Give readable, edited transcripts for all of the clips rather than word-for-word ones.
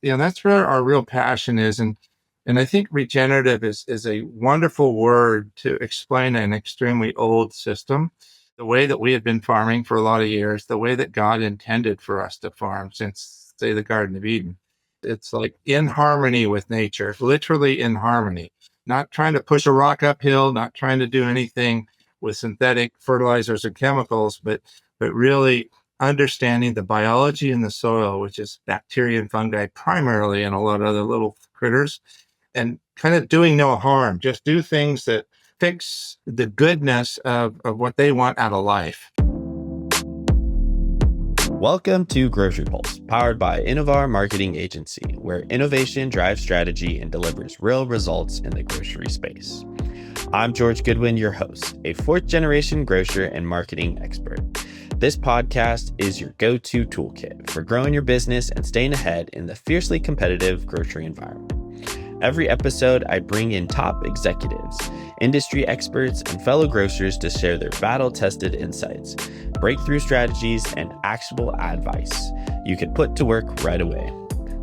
That's where our real passion is. And I think regenerative is a wonderful word to explain an extremely old system. The way that we had been farming for a lot of years, the way that God intended for us to farm since, say, the Garden of Eden. It's like in harmony with nature, literally in harmony, not trying to push a rock uphill, not trying to do anything with synthetic fertilizers or chemicals, but really understanding the biology in the soil, which is bacteria and fungi primarily, and a lot of other little critters, and kind of doing no harm. Just do things that fix the goodness of what they want out of life. Welcome to GroceryPulse, powered by Innovar Marketing Agency, where innovation drives strategy and delivers real results in the grocery space. I'm George Goodwin, your host, a fourth-generation grocer and marketing expert. This podcast is your go-to toolkit for growing your business and staying ahead in the fiercely competitive grocery environment. Every episode, I bring in top executives, industry experts, and fellow grocers to share their battle-tested insights, breakthrough strategies, and actionable advice you can put to work right away.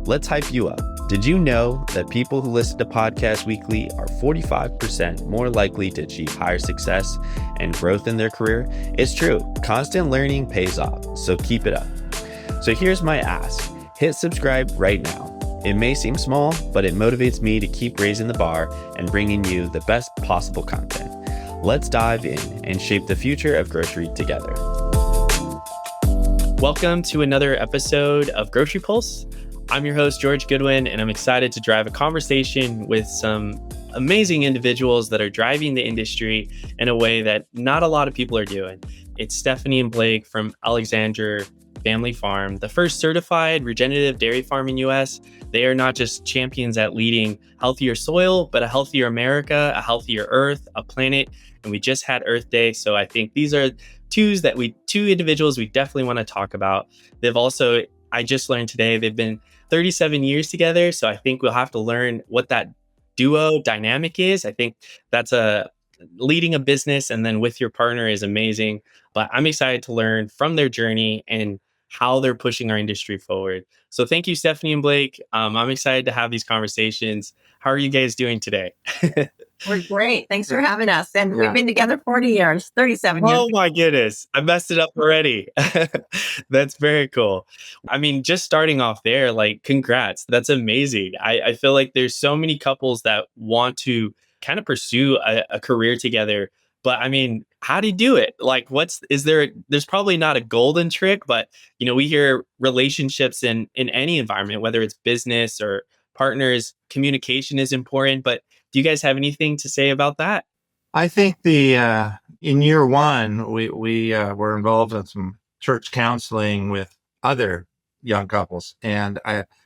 Let's hype you up. Did you know that people who listen to podcasts weekly are 45% more likely to achieve higher success and growth in their career? It's true. Constant learning pays off, so keep it up. So here's my ask. Hit subscribe right now. It may seem small, but it motivates me to keep raising the bar and bringing you the best possible content. Let's dive in and shape the future of grocery together. Welcome to another episode of Grocery Pulse. I'm your host, George Goodwin, and I'm excited to drive a conversation with some amazing individuals that are driving the industry in a way that not a lot of people are doing. It's Stephanie and Blake from Alexandre Family Farm, the first certified regenerative dairy farm in US. They are not just champions at leading healthier soil, but a healthier America, a healthier earth, a planet. And we just had Earth Day. So I think these are two individuals we definitely want to talk about. I just learned today, they've been 37 years together. So I think we'll have to learn what that duo dynamic is. I think that's leading a business and then with your partner is amazing. But I'm excited to learn from their journey and how they're pushing our industry forward. So thank you, Stephanie and Blake. I'm excited to have these conversations. How are you guys doing today? We're great. Thanks for having us. And we've been together 40 years, 37 years. Oh my goodness. I messed it up already. That's very cool. I mean, just starting off there, like, congrats. That's amazing. I feel like there's so many couples that want to kind of pursue a career together. But I mean, how do you do it? Like, there's probably not a golden trick, but we hear relationships in any environment, whether it's business or partners, communication is important. But do you guys have anything to say about that? I think in year one, we were involved in some church counseling with other young couples. And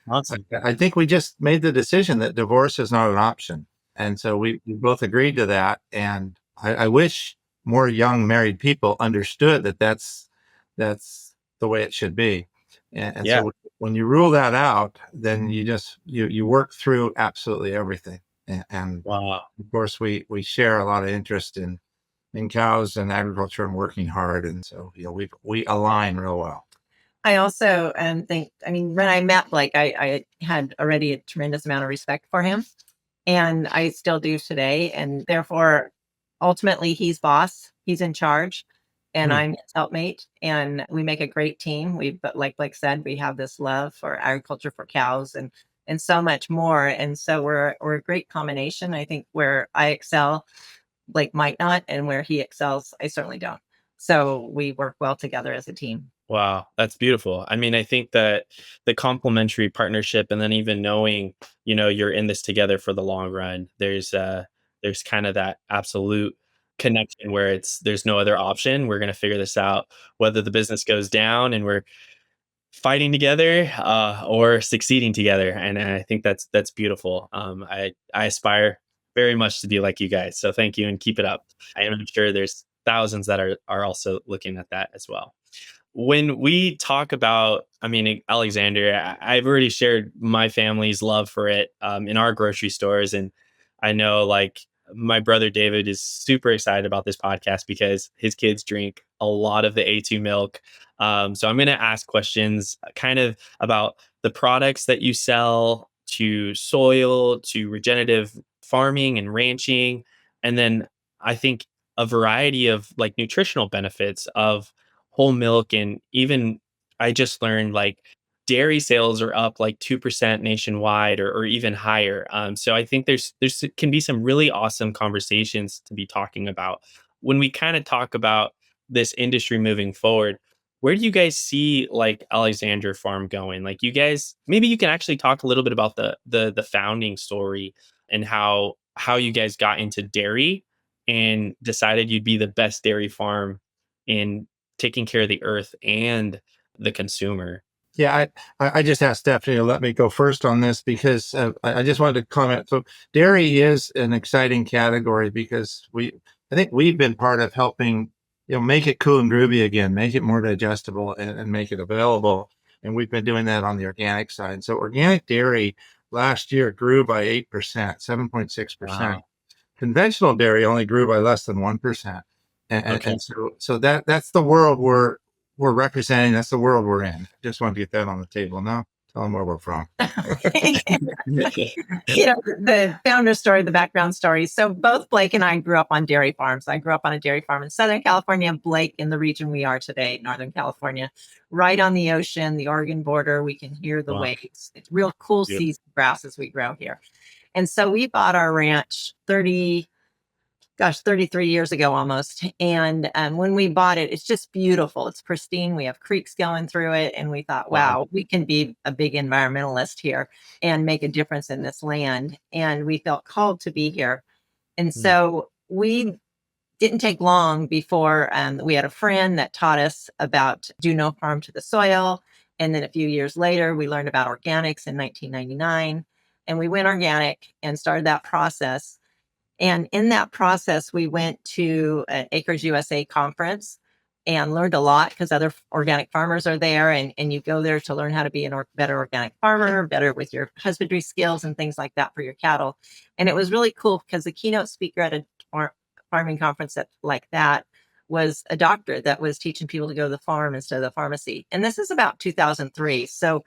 Awesome. I think we just made the decision that divorce is not an option. And so we both agreed to that. And I wish more young married people understood that that's the way it should be. And Yeah. so when you rule that out, then you work through absolutely everything. And Wow. of course, we share a lot of interest in cows and agriculture and working hard. And so, we align real well. I also think, when I met Blake, I had already a tremendous amount of respect for him. And I still do today. And therefore, ultimately, he's boss. He's in charge. And I'm his helpmate. And we make a great team. But like Blake said, we have this love for agriculture, for cows, and so much more. And so we're a great combination. I think where I excel, Blake might not, and where he excels, I certainly don't. So we work well together as a team. Wow, that's beautiful. I mean, I think that the complementary partnership and then even knowing, you're in this together for the long run, there's kind of that absolute connection where there's no other option. We're going to figure this out, whether the business goes down and we're fighting together or succeeding together. And I think that's beautiful. I aspire very much to be like you guys. So thank you and keep it up. I am sure there's thousands that are also looking at that as well. When we talk about, Alexandre, I've already shared my family's love for it in our grocery stores. And I know, like, my brother David is super excited about this podcast because his kids drink a lot of the A2 milk. So I'm going to ask questions kind of about the products that you sell to soil to regenerative farming and ranching. And then I think a variety of like nutritional benefits of whole milk. And even I just learned like dairy sales are up like 2% nationwide or even higher. So I think there's can be some really awesome conversations to be talking about when we kind of talk about this industry moving forward. Where do you guys see like Alexandre Farm going? Like you guys, maybe you can actually talk a little bit about the founding story and how you guys got into dairy and decided you'd be the best dairy farm in taking care of the earth and the consumer. Yeah, I just asked Stephanie to let me go first on this because I just wanted to comment. So dairy is an exciting category because I think we've been part of helping, make it cool and groovy again, make it more digestible and make it available. And we've been doing that on the organic side. So organic dairy last year grew by 8%, 7.6%. Wow. Conventional dairy only grew by less than 1%. Okay. And so that's the world we're representing. That's the world we're in. Just want to get that on the table now. Tell them where we're from. The founder story, the background story. So both Blake and I grew up on dairy farms. I grew up on a dairy farm in Southern California, Blake in the region we are today, Northern California, right on the ocean, the Oregon border. We can hear the Wow. waves. It's real cool Yep. season grasses we grow here. And so we bought our ranch 33 years ago almost. And when we bought it, it's just beautiful. It's pristine. We have creeks going through it. And we thought, wow, we can be a big environmentalist here and make a difference in this land. And we felt called to be here. And so we didn't take long before we had a friend that taught us about do no harm to the soil. And then a few years later, we learned about organics in 1999. And we went organic and started that process. And in that process, we went to an Acres USA conference and learned a lot because other organic farmers are there. And you go there to learn how to be a better organic farmer, better with your husbandry skills and things like that for your cattle. And it was really cool because the keynote speaker at a farming conference like that was a doctor that was teaching people to go to the farm instead of the pharmacy. And this is about 2003. So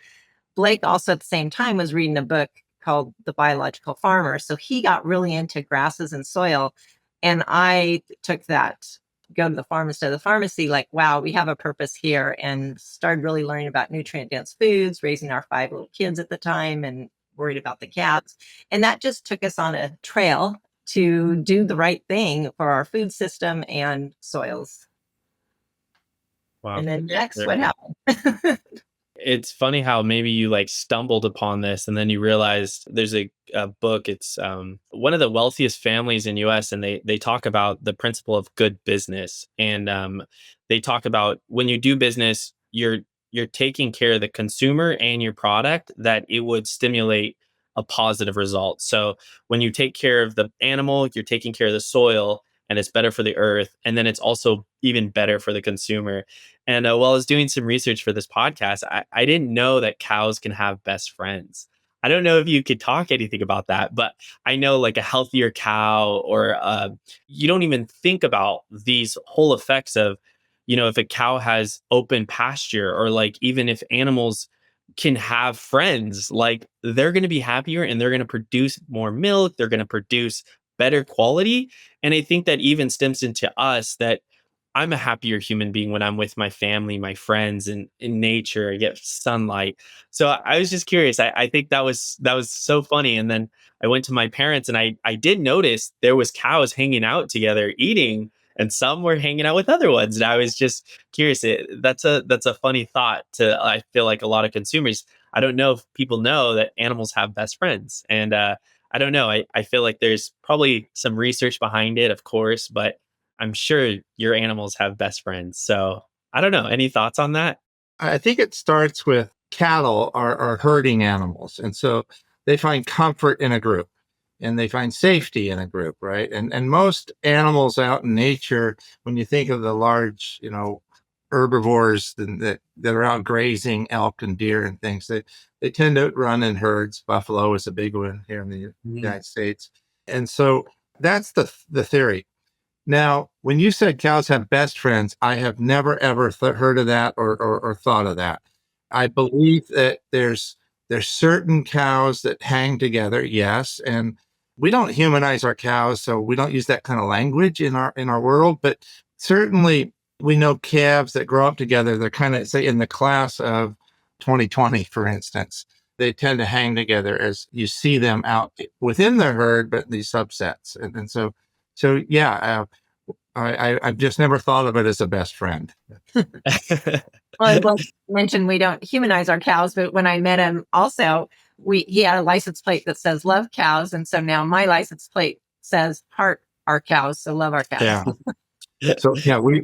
Blake also at the same time was reading a book called The Biological Farmer. So he got really into grasses and soil. And I took that, go to the farm instead of the pharmacy, like, wow, we have a purpose here, and started really learning about nutrient dense foods, raising our 5 little kids at the time and worried about the cats. And that just took us on a trail to do the right thing for our food system and soils. Wow. And then next, Very what cool. happened? It's funny how maybe you like stumbled upon this and then you realized there's a book. It's one of the wealthiest families in US, and they talk about the principle of good business. And they talk about when you do business, you're taking care of the consumer and your product, that it would stimulate a positive result. So when you take care of the animal, you're taking care of the soil, and it's better for the earth, and then it's also even better for the consumer. And while I was doing some research for this podcast, I didn't know that cows can have best friends. I don't know if you could talk anything about that, but I know like a healthier cow, or you don't even think about these whole effects of, if a cow has open pasture, or like even if animals can have friends, like they're going to be happier and they're going to produce more milk, they're going to produce better quality. And I think that even stems into us, that I'm a happier human being when I'm with my family, my friends, and in nature. I get sunlight. So I was just curious. I think that was so funny. And then I went to my parents, and I did notice there was cows hanging out together eating, and some were hanging out with other ones. And I was just curious. That's a funny thought to, I feel like a lot of consumers. I don't know if people know that animals have best friends, and I don't know. I feel like there's probably some research behind it, of course, but I'm sure your animals have best friends. So I don't know. Any thoughts on that? I think it starts with cattle are herding animals. And so they find comfort in a group and they find safety in a group, right? And most animals out in nature, when you think of the large, herbivores that are out grazing, elk and deer and things, they tend to run in herds. Buffalo is a big one here in the United States. And so that's the theory. Now, when you said cows have best friends, I have never ever heard of that or thought of that. I believe that there's There's certain cows that hang together, yes, and we don't humanize our cows, so we don't use that kind of language in our world. But certainly, we know calves that grow up together. They're kind of, say, in the class of 2020, for instance. They tend to hang together as you see them out within the herd, but these subsets, and so yeah. I've just never thought of it as a best friend. Well, I will mention we don't humanize our cows, but when I met him, also he had a license plate that says "Love Cows," and so now my license plate says "Heart our cows," so love our cows. Yeah. So yeah, We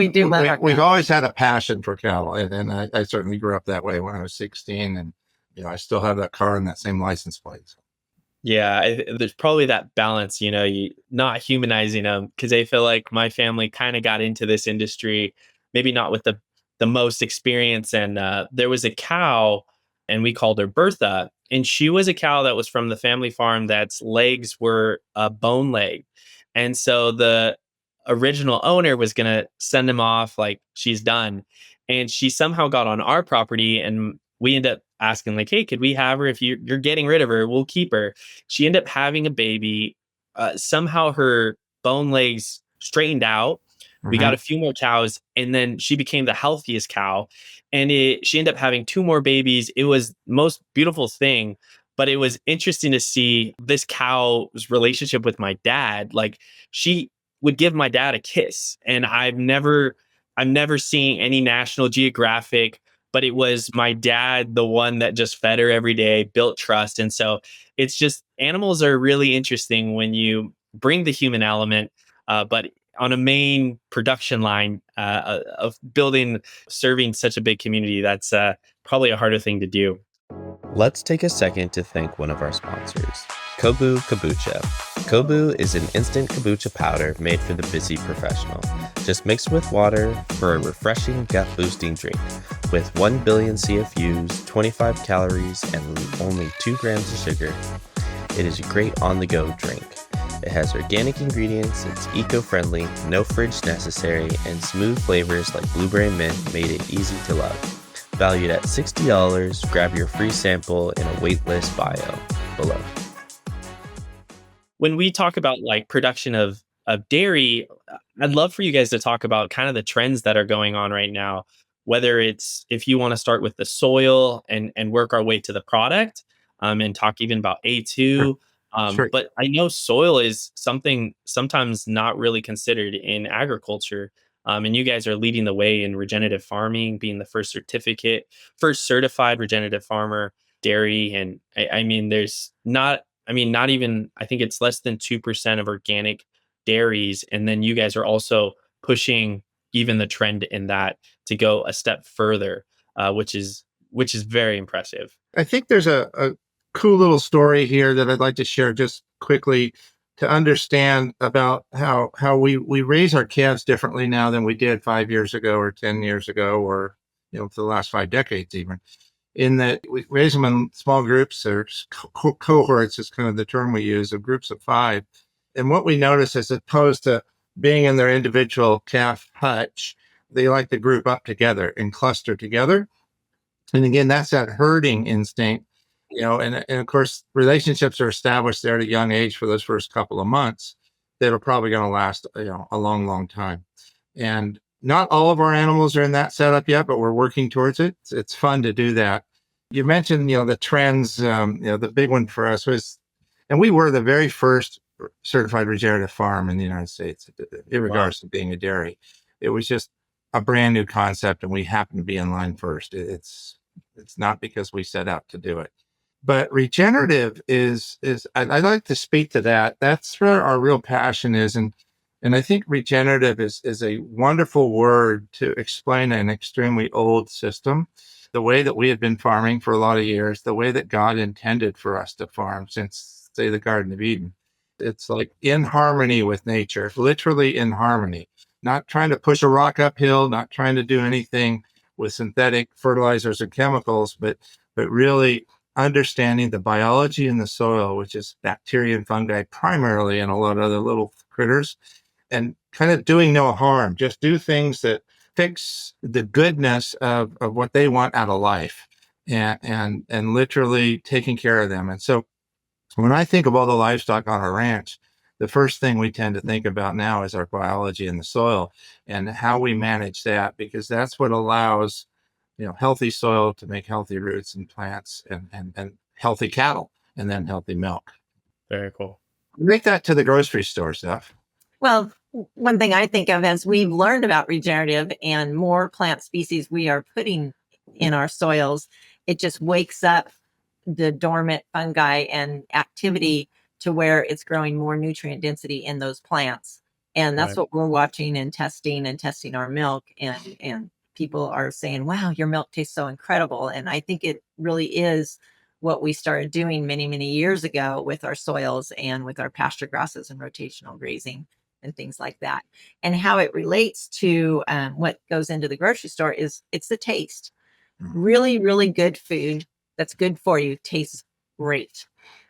do love our we've cows. always had a passion for cattle, and I certainly grew up that way when I was 16, and I still have that car and that same license plate. Yeah, there's probably that balance, you not humanizing them because I feel like my family kind of got into this industry, maybe not with the most experience. And there was a cow, and we called her Bertha, and she was a cow that was from the family farm that's legs were a bone leg, and so the original owner was gonna send him off like she's done, and she somehow got on our property, and we end up asking like, hey, could we have her? If you're getting rid of her, we'll keep her. She ended up having a baby. Somehow her bone legs straightened out. We got Mhm. a few more cows, and then she became the healthiest cow. And she ended up having two more babies. It was the most beautiful thing, but it was interesting to see this cow's relationship with my dad. Like she would give my dad a kiss, and I've never seen any National Geographic, but it was my dad, the one that just fed her every day, built trust. And so it's just animals are really interesting when you bring the human element, but on a main production line of building, serving such a big community, that's probably a harder thing to do. Let's take a second to thank one of our sponsors, Kobu Kombucha. Kobu is an instant kombucha powder made for the busy professional. Just mix with water for a refreshing gut-boosting drink with 1 billion CFUs, 25 calories, and only 2 grams of sugar. It is a great on-the-go drink. It has organic ingredients, it's eco-friendly, no fridge necessary, and smooth flavors like blueberry mint made it easy to love. Valued at $60, grab your free sample in a waitlist bio below. When we talk about like production of dairy, I'd love for you guys to talk about kind of the trends that are going on right now. Whether it's if you want to start with the soil and work our way to the product, and talk even about Sure. A2. Sure. But I know soil is something sometimes not really considered in agriculture. And you guys are leading the way in regenerative farming, being the first certified regenerative farmer, dairy. And I mean, there's not I mean, not even, I think it's less than 2% of organic dairies. And then you guys are also pushing even the trend in that to go a step further, which is very impressive. I think there's a cool little story here that I'd like to share just quickly to understand about how we raise our calves differently now than we did 5 years ago or 10 years ago, or for the last 5 decades even. In that we raise them in small groups or cohorts is kind of the term we use, of groups of 5. And what we notice, as opposed to being in their individual calf hutch, they like to group up together and cluster together. And again, that's that herding instinct, and of course, relationships are established there at a young age for those first couple of months that are probably going to last, a long, long time. And not all of our animals are in that setup yet, but we're working towards it. It's fun to do that. You mentioned, the trends. The big one for us was, and we were the very first certified regenerative farm in the United States, in Wow. regards to being a dairy. It was just a brand new concept, and we happened to be in line first. It's not because we set out to do it. But regenerative is I'd like to speak to that. That's where our real passion is. And I think regenerative is a wonderful word to explain an extremely old system, the way that we have been farming for a lot of years, the way that God intended for us to farm since, say, the Garden of Eden. It's like in harmony with nature, literally in harmony, not trying to push a rock uphill, not trying to do anything with synthetic fertilizers or chemicals, but really understanding the biology in the soil, which is bacteria and fungi primarily, and a lot of other little critters, and kind of doing no harm. Just do things that fix the goodness of what they want out of life. and literally taking care of them. And so when I think of all the livestock on our ranch, the first thing we tend to think about now is our biology in the soil and how we manage that, because that's what allows, healthy soil to make healthy roots and plants and healthy cattle and then healthy milk. Very cool. Make that to the grocery store stuff. Well, one thing I think of as we've learned about regenerative and more plant species we are putting in our soils, it just wakes up the dormant fungi and activity to where it's growing more nutrient density in those plants. And that's Right. what we're watching and testing our milk. And people are saying, wow, your milk tastes so incredible. And I think it really is what we started doing many, many years ago with our soils and with our pasture grasses and rotational grazing and things like that. And how it relates to what goes into the grocery store is it's the taste. Really, really good food that's good for you tastes great.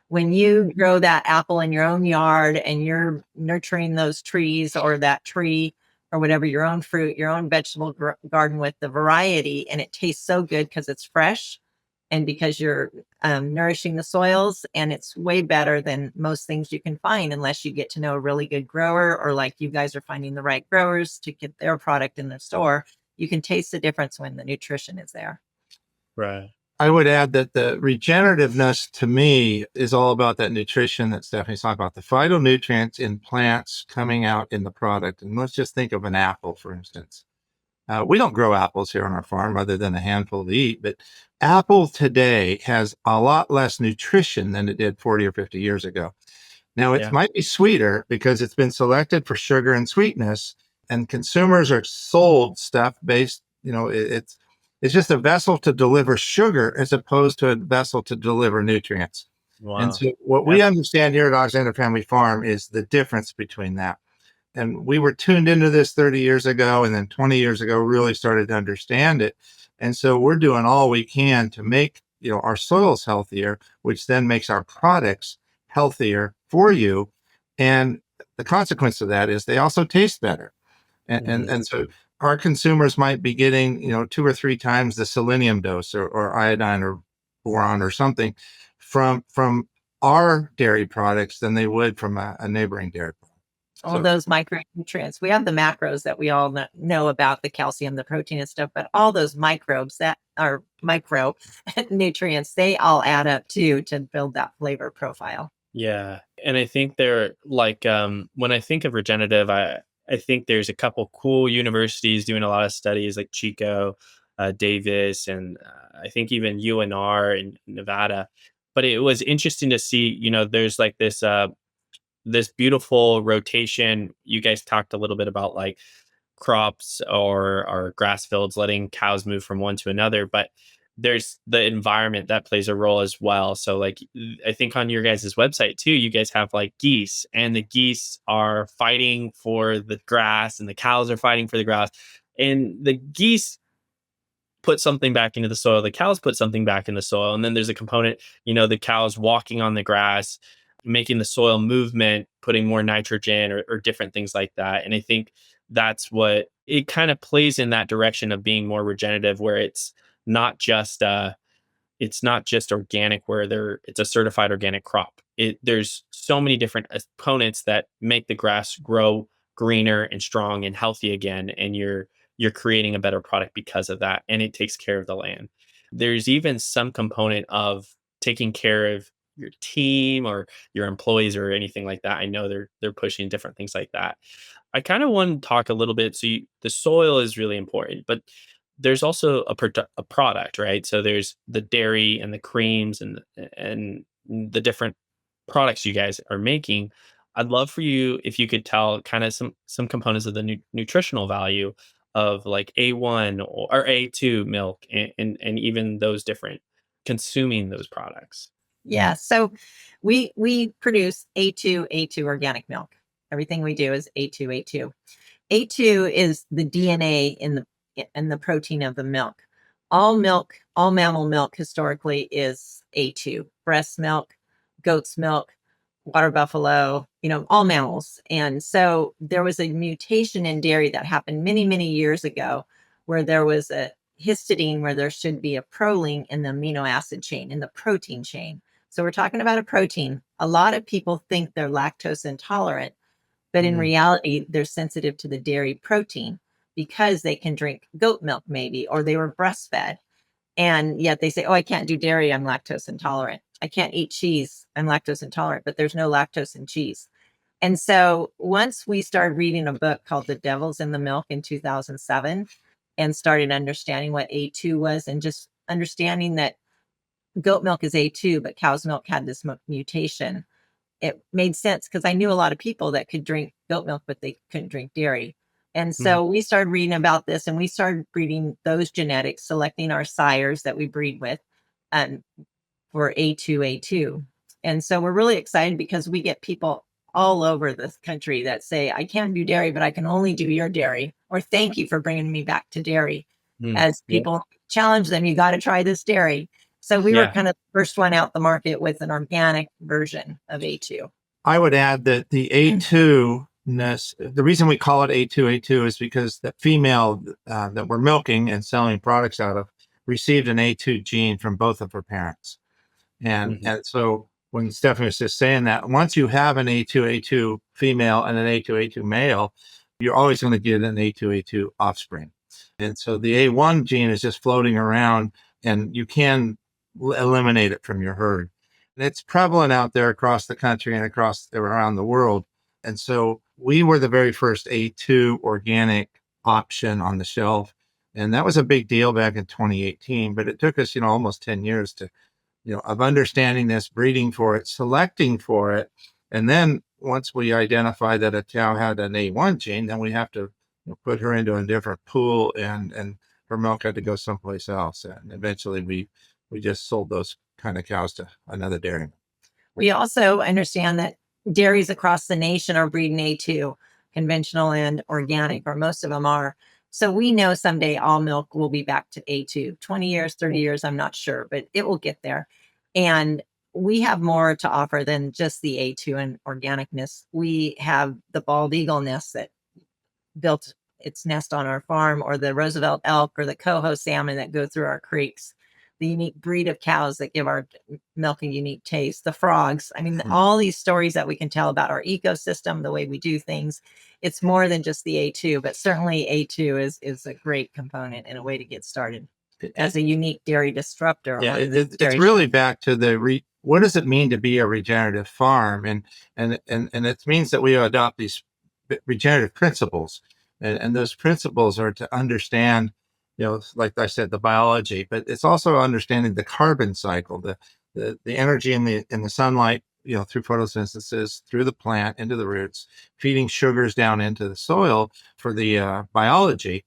When you grow that apple in your own yard and you're nurturing those trees or that tree or whatever, your own fruit, your own vegetable garden with the variety, and it tastes so good because it's fresh and because you're nourishing the soils, and it's way better than most things you can find unless you get to know a really good grower, or like you guys are finding the right growers to get their product in the store. You can taste the difference when the nutrition is there. Right. I would add that the regenerativeness to me is all about that nutrition that Stephanie's talking about, the phytonutrients in plants coming out in the product. And let's just think of an apple, for instance. We don't grow apples here on our farm other than a handful to eat, but apple today has a lot less nutrition than it did 40 or 50 years ago. Now, it Yeah. might be sweeter because it's been selected for sugar and sweetness, and consumers are sold stuff based, it's just a vessel to deliver sugar as opposed to a vessel to deliver nutrients. And Wow. so what we understand here at Alexandre Family Farm is the difference between that. And we were tuned into this 30 years ago, and then 20 years ago really started to understand it. And so we're doing all we can to make, our soils healthier, which then makes our products healthier for you. And the consequence of that is they also taste better. And so our consumers might be getting, 2 or 3 times the selenium dose or iodine or boron or something from our dairy products than they would from a neighboring dairy product. All those micronutrients. We have the macros that we all know about, the calcium, the protein and stuff, but all those microbes that are micro nutrients, they all add up too to build that flavor profile. Yeah. And I think they're like, when I think of regenerative, I think there's a couple cool universities doing a lot of studies like Chico, Davis, and I think even UNR in Nevada. But it was interesting to see, there's like this beautiful rotation. You guys talked a little bit about like crops or grass fields, letting cows move from one to another, but there's the environment that plays a role as well. So like I think on your guys' website too, you guys have like geese, and the geese are fighting for the grass and the cows are fighting for the grass. And the geese put something back into the soil, the cows put something back in the soil. And then there's a component, the cows walking on the grass, making the soil movement, putting more nitrogen or different things like that. And I think that's what it kind of plays in that direction of being more regenerative, where not just it's not just organic, where it's a certified organic crop. There's so many different components that make the grass grow greener and strong and healthy again, and you're creating a better product because of that, and it takes care of the land. There's even some component of taking care of your team or your employees or anything like that. I know they're pushing different things like that. I kind of want to talk a little bit. So the soil is really important, but there's also a product, right? So there's the dairy and the creams and the different products you guys are making. I'd love for you if you could tell kind of some components of the nutritional value of like A1 or A2 milk, and even those different consuming those products. Yeah. So we produce A2 organic milk. Everything we do is A2. A2 is the DNA in the protein of the milk. All milk, all mammal milk historically is A2. Breast milk, goat's milk, water buffalo, all mammals. And so there was a mutation in dairy that happened many, many years ago where there was histidine where there should be a proline in the amino acid chain, in the protein chain. So we're talking about a protein. A lot of people think they're lactose intolerant, but in reality, they're sensitive to the dairy protein because they can drink goat milk maybe, or they were breastfed. And yet they say, oh, I can't do dairy. I'm lactose intolerant. I can't eat cheese. I'm lactose intolerant, but there's no lactose in cheese. And so once we started reading a book called The Devil's in the Milk in 2007 and started understanding what A2 was and just understanding that goat milk is A2, but cow's milk had this mutation, it made sense because I knew a lot of people that could drink goat milk, but they couldn't drink dairy. And so we started reading about this and we started breeding those genetics, selecting our sires that we breed with for A2. And so we're really excited because we get people all over this country that say, I can't do dairy, but I can only do your dairy. Or thank you for bringing me back to dairy. As people challenge them, you got to try this dairy. So we were kind of the first one out the market with an organic version of A2. I would add that the A2-ness, the reason we call it A2 is because the female that we're milking and selling products out of received an A2 gene from both of her parents. And so when Stephanie was just saying that, once you have an A2 female and an A2 male, you're always going to get an A2 offspring. And so the A1 gene is just floating around and you can eliminate it from your herd. And it's prevalent out there across the country and around the world. And so we were the very first A2 organic option on the shelf. And that was a big deal back in 2018, but it took us, almost 10 years to, of understanding this, breeding for it, selecting for it. And then once we identify that a cow had an A1 gene, then we have to put her into a different pool and her milk had to go someplace else. And eventually we just sold those kind of cows to another dairyman. We also understand that dairies across the nation are breeding A2, conventional and organic, or most of them are. So we know someday all milk will be back to A2. 20 years, 30 years, I'm not sure, but it will get there. And we have more to offer than just the A2 and organicness. We have the bald eagle nest that built its nest on our farm, or the Roosevelt elk, or the coho salmon that go through our creeks, the unique breed of cows that give our milk a unique taste, the frogs. I mean, all these stories that we can tell about our ecosystem, the way we do things. It's more than just the A2, but certainly A2 is a great component and a way to get started as a unique dairy disruptor. Yeah, it's really back to what does it mean to be a regenerative farm? And it means that we adopt these regenerative principles. And those principles are to understand, like I said, the biology, but it's also understanding the carbon cycle, the energy in the sunlight, through photosynthesis, through the plant, into the roots, feeding sugars down into the soil for the biology.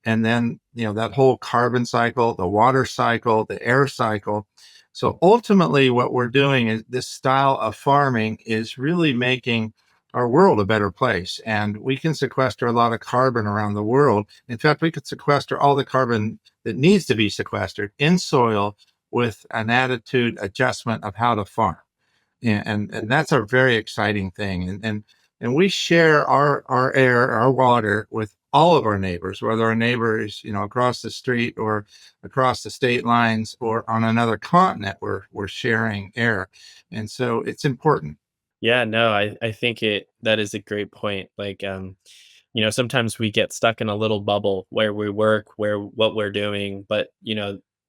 And then, that whole carbon cycle, the water cycle, the air cycle. So ultimately what we're doing is this style of farming is really making our world a better place. And we can sequester a lot of carbon around the world. In fact, we could sequester all the carbon that needs to be sequestered in soil with an attitude adjustment of how to farm. And that's a very exciting thing. And we share our air, our water with all of our neighbors, whether our neighbor is, across the street or across the state lines or on another continent, we're sharing air. And so it's important. Yeah, no, I think that is a great point. Like, sometimes we get stuck in a little bubble where we work, what we're doing, but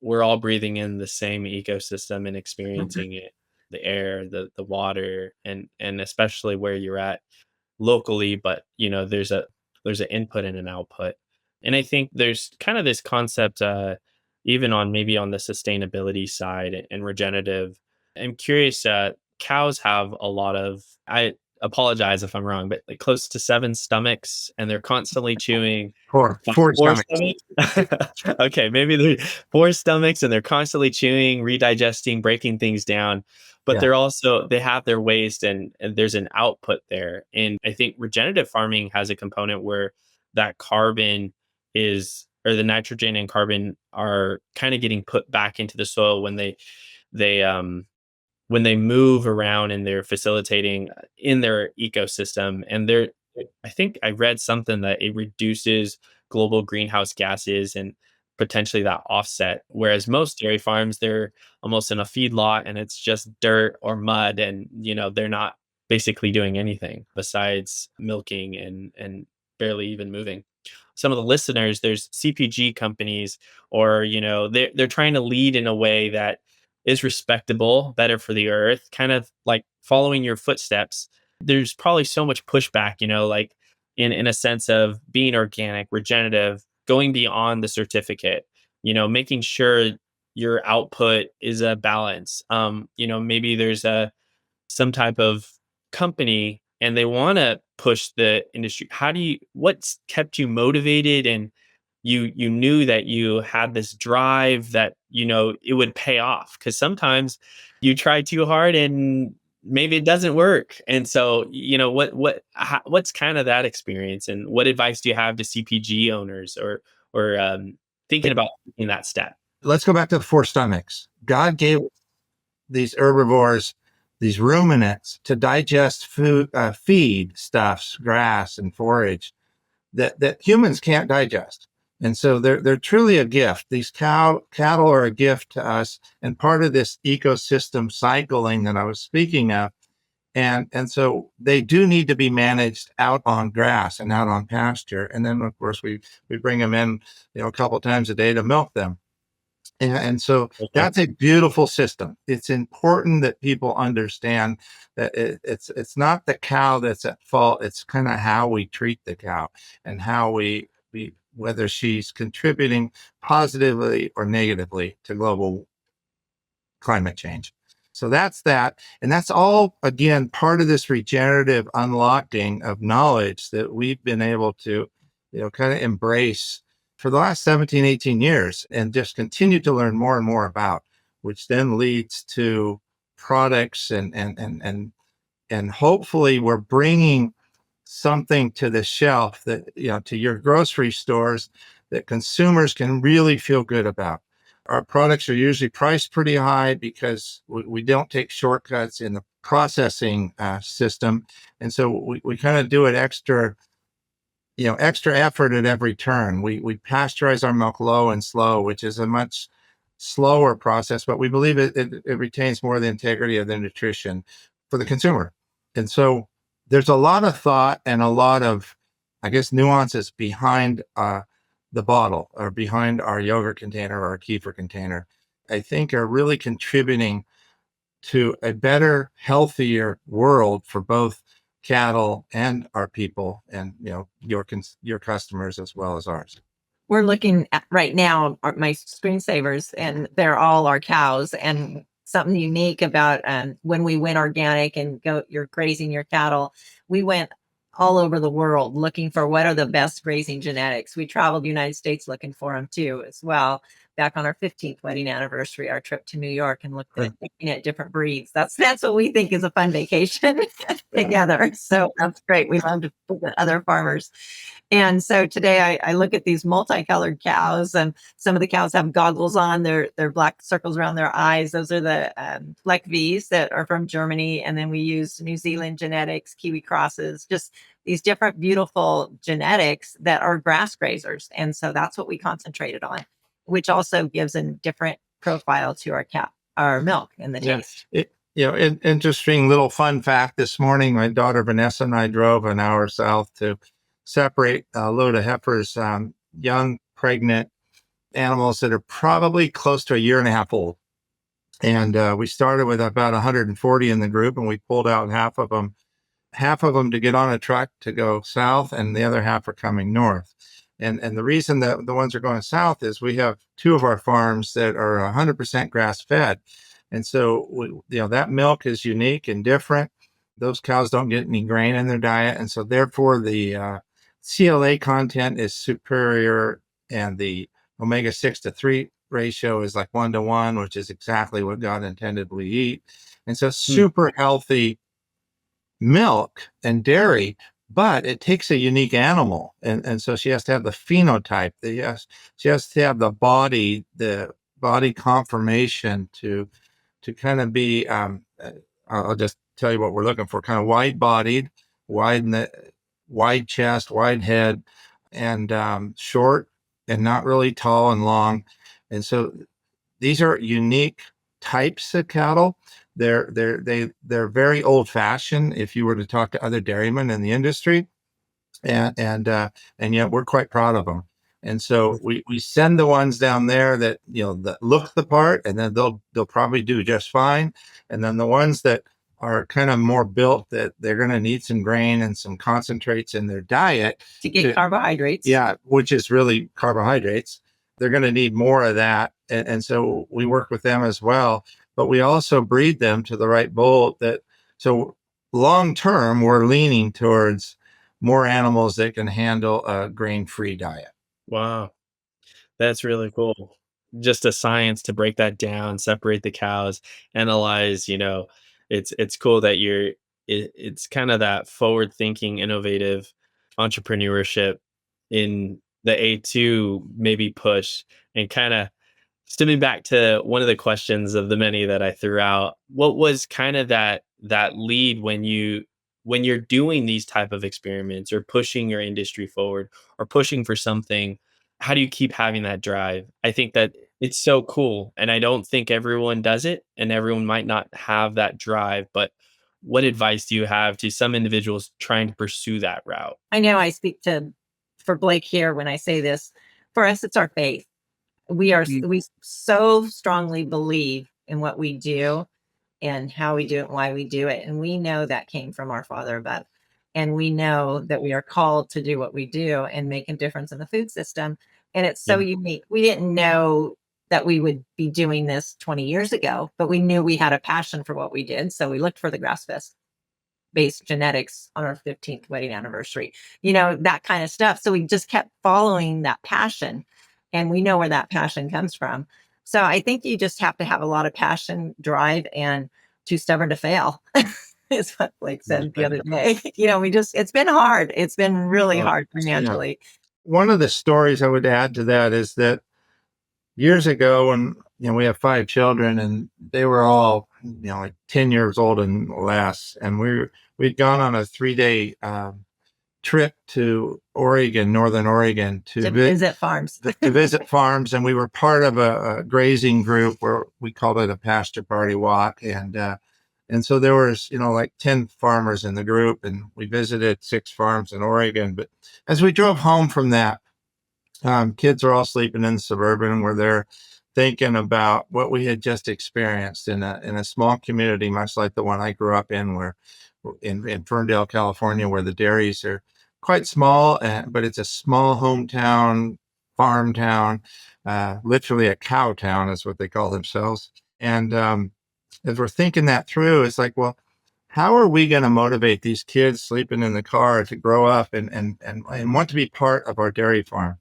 we're all breathing in the same ecosystem and experiencing it, the air, the water, and especially where you're at locally, but there's an input and an output. And I think there's kind of this concept, even maybe on the sustainability side and regenerative. I'm curious, cows have a lot of, I apologize if I'm wrong, but like close to 7 stomachs, and they're constantly chewing. Four Four stomachs. stomachs? Okay, maybe they're 4 stomachs, and they're constantly chewing, redigesting, breaking things down. But they have their waste, and there's an output there. And I think regenerative farming has a component where that carbon or the nitrogen and carbon are kind of getting put back into the soil they when they move around and they're facilitating in their ecosystem. And I think I read something that it reduces global greenhouse gases, and potentially that offset. Whereas most dairy farms, they're almost in a feedlot and it's just dirt or mud, and they're not basically doing anything besides milking and barely even moving. Some of the listeners, there's CPG companies, or they're trying to lead in a way that is respectable, better for the earth, kind of like following your footsteps. There's probably so much pushback, like in a sense of being organic, regenerative, going beyond the certificate, making sure your output is a balance. Maybe there's some type of company and they want to push the industry. What's kept you motivated, and you knew that you had this drive that it would pay off? Because sometimes you try too hard and maybe it doesn't work. And so what's kind of that experience, and what advice do you have to CPG owners, or thinking about taking that step? Let's go back to the four stomachs. God gave these herbivores, these ruminants, to digest food, feed stuffs, grass and forage that humans can't digest. And so they're truly a gift. These cattle are a gift to us, and part of this ecosystem cycling that I was speaking of. And so they do need to be managed out on grass and out on pasture. And then of course we bring them in, a couple times a day to milk them. And so Okay. that's a beautiful system. It's important that people understand that it's not the cow that's at fault. It's kind of how we treat the cow and how we whether she's contributing positively or negatively to global climate change. So that's that. And that's all, again, part of this regenerative unlocking of knowledge that we've been able to, kind of embrace for the last 17, 18 years and just continue to learn more and more about, which then leads to products and hopefully we're bringing something to the shelf that, to your grocery stores that consumers can really feel good about. Our products are usually priced pretty high because we don't take shortcuts in the processing system. And so we kind of do it extra effort at every turn. We pasteurize our milk low and slow, which is a much slower process, but we believe it retains more of the integrity of the nutrition for the consumer. And so there's a lot of thought and a lot of, I guess, nuances behind the bottle or behind our yogurt container or our kefir container, I think are really contributing to a better, healthier world for both cattle and our people and, your customers as well as ours. We're looking at right now my screensavers, and they're all our cows. And something unique about when we went organic and you're grazing your cattle, we went all over the world looking for what are the best grazing genetics. We traveled the United States looking for them too, as well. Back on our 15th wedding anniversary, our trip to New York, and looking at different breeds. That's what we think is a fun vacation together. So that's great. We love to visit other farmers. And so today I look at these multicolored cows, and some of the cows have goggles on. They're black circles around their eyes. Those are the Fleck V's that are from Germany. And then we use New Zealand genetics, Kiwi crosses, just these different beautiful genetics that are grass grazers. And so that's what we concentrated on, which also gives a different profile to our milk and the taste. Interesting little fun fact. This morning, my daughter Vanessa and I drove an hour south to separate a load of heifers, young, pregnant animals that are probably close to a year and a half old. And we started with about 140 in the group, and we pulled out half of them to get on a truck to go south, and the other half are coming north. And the reason that the ones are going south is we have two of our farms that are 100% grass fed. And so, that milk is unique and different. Those cows don't get any grain in their diet. And so therefore the CLA content is superior, and the omega-6 to 3 ratio is like 1-to-1, which is exactly what God intended we eat. And so super healthy milk and dairy, but it takes a unique animal. And so she has to have the phenotype. She has to have the body conformation to kind of be, I'll just tell you what we're looking for, kind of wide-bodied, wide chest, wide head, and short and not really tall and long. And so these are unique types of cattle. They're very old fashioned if you were to talk to other dairymen in the industry, and yet we're quite proud of them. And so we send the ones down there that that look the part, and then they'll probably do just fine. And then the ones that are kind of more built, that they're going to need some grain and some concentrates in their diet to get carbohydrates. Yeah, which is really carbohydrates. They're going to need more of that, and so we work with them as well. But we also breed them to the right bull. So long term, we're leaning towards more animals that can handle a grain-free diet. Wow. That's really cool. Just a science to break that down, separate the cows, analyze, it's cool that it's kind of that forward thinking, innovative entrepreneurship in the A2 maybe push, and kind of stemming back to one of the questions of the many that I threw out. What was kind of that lead when you're doing these type of experiments or pushing your industry forward or pushing for something? How do you keep having that drive? I think that it's so cool, and I don't think everyone does it, and everyone might not have that drive. But what advice do you have to some individuals trying to pursue that route? I know I speak for Blake here when I say this. For us, it's our faith. We so strongly believe in what we do and how we do it and why we do it. And we know that came from our Father above. And we know that we are called to do what we do and make a difference in the food system. And it's so unique. We didn't know that we would be doing this 20 years ago, but we knew we had a passion for what we did. So we looked for the grass-fed based genetics on our 15th wedding anniversary, that kind of stuff. So we just kept following that passion, and we know where that passion comes from. So I think you just have to have a lot of passion, drive, and too stubborn to fail. Is what Blake said the other day. It's been hard. It's been really hard financially. One of the stories I would add to that is that years ago, when we have 5 children, and they were all like 10 years old and less, and we'd gone on a 3-day trip to Oregon, Northern Oregon, to visit farms. To visit farms, and we were part of a grazing group where we called it a pasture party walk, and so there was like 10 farmers in the group, and we visited 6 farms in Oregon. But as we drove home from that, kids are all sleeping in the Suburban, where they're thinking about what we had just experienced in a small community, much like the one I grew up in, where in Ferndale, California, where the dairies are quite small, but it's a small hometown, farm town, literally a cow town is what they call themselves. And as we're thinking that through, it's like, well, how are we going to motivate these kids sleeping in the car to grow up and want to be part of our dairy farm?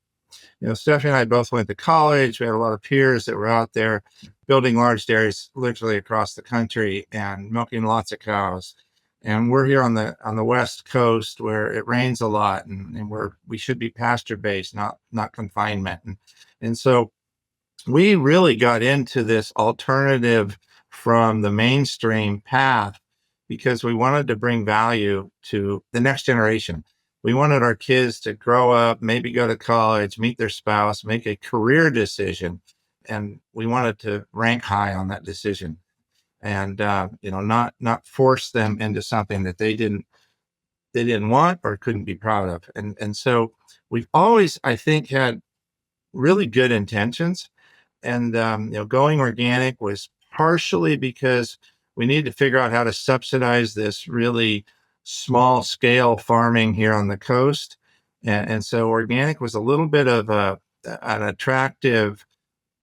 Stephanie and I both went to college. We had a lot of peers that were out there building large dairies literally across the country and milking lots of cows. And we're here on the West Coast, where it rains a lot, and we should be pasture based, not confinement. And so we really got into this alternative from the mainstream path because we wanted to bring value to the next generation. We wanted our kids to grow up, maybe go to college, meet their spouse, make a career decision, and we wanted to rank high on that decision, and not force them into something that they didn't want or couldn't be proud of. And so we've always, I think, had really good intentions. And going organic was partially because we need to figure out how to subsidize this really small scale farming here on the coast. And so organic was a little bit of an attractive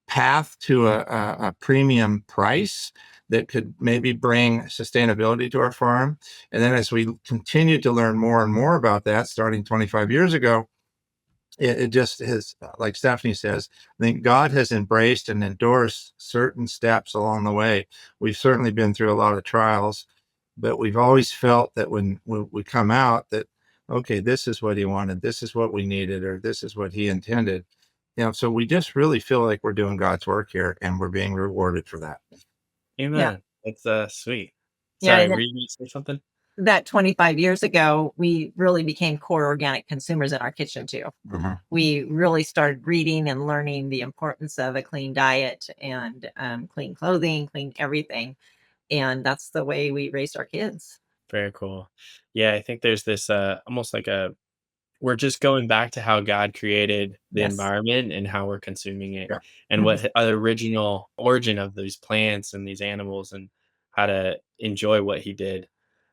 path to a premium price that could maybe bring sustainability to our farm. And then as we continued to learn more and more about that, starting 25 years ago, it just has, like Stephanie says, I think God has embraced and endorsed certain steps along the way. We've certainly been through a lot of trials, but we've always felt that when we come out that, okay, this is what he wanted, this is what we needed, or this is what he intended. So we just really feel like we're doing God's work here, and we're being rewarded for that. Amen. Yeah. That's sweet. Yeah, Sorry, and were you going to say something? that 25 years ago, we really became core organic consumers in our kitchen too. Mhm. We really started reading and learning the importance of a clean diet and clean clothing, clean everything. And that's the way we raised our kids. Very cool. Yeah, I think there's this almost like a we're just going back to how God created the Yes. environment and how we're consuming it Yeah. and what original origin of these plants and these animals and how to enjoy what he did.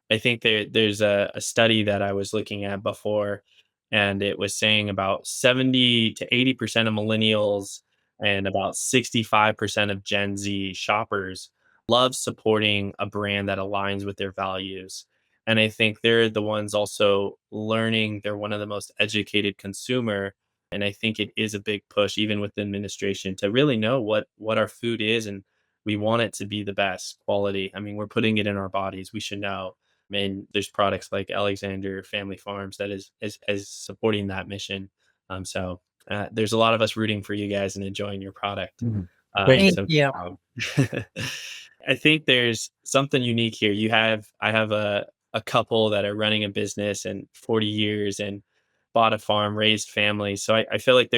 I think there's a study that I was looking at before, and it was saying about 70 to 80% of millennials and about 65% of Gen Z shoppers love supporting a brand that aligns with their values. And I think they're the ones also learning, they're one of the most educated consumer. And I think it is a big push, even with the administration, to really know what our food is, and we want it to be the best quality. I mean, we're putting it in our bodies. We should know. And there's products like Alexandre Family Farms that is supporting that mission. There's a lot of us rooting for you guys and enjoying your product. Mhm. Thank Thank you. So you. I think there's something unique here. I have a couple that are running a business and 40 years and bought a farm, raised families. So I feel like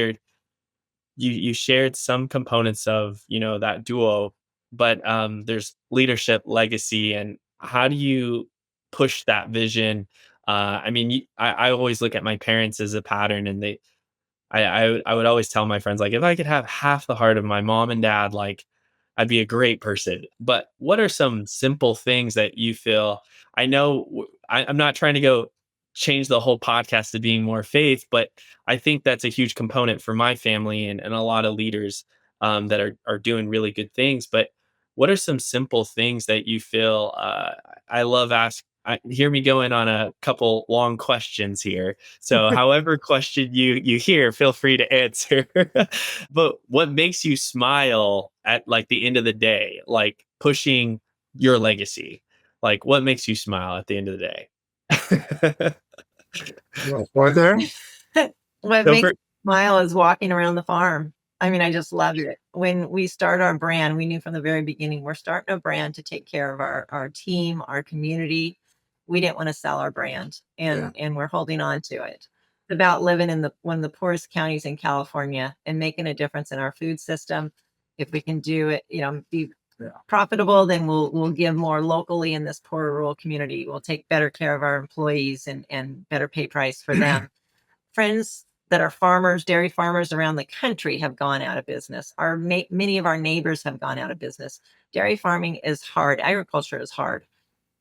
you shared some components of, that duo, but there's leadership, legacy, and how do you push that vision? I mean, I always look at my parents as a pattern, and I would always tell my friends, like, if I could have half the heart of my mom and dad, like, I'd be a great person. But what are some simple things that you feel? I know I'm not trying to go change the whole podcast to being more faith, but I think that's a huge component for my family and a lot of leaders that are doing really good things. But what are some simple things that you feel? I love ask. Hear me going on a couple long questions here. So, however question you hear, feel free to answer. But what makes you smile at like the end of the day, like pushing your legacy? Like, what makes you smile at the end of the day? Are there? What So makes for me smile is walking around the farm. I mean, I just love it. When we start our brand, we knew from the very beginning we're starting a brand to take care of our team, our community. We didn't want to sell our brand, Yeah. and we're holding on to it. It's about living in the one of the poorest counties in California and making a difference in our food system. If we can do it, be Yeah. profitable, then we'll give more locally in this poor rural community. We'll take better care of our employees and better pay price for them. Friends that are farmers, dairy farmers around the country have gone out of business. Many of our neighbors have gone out of business. Dairy farming is hard. Agriculture is hard.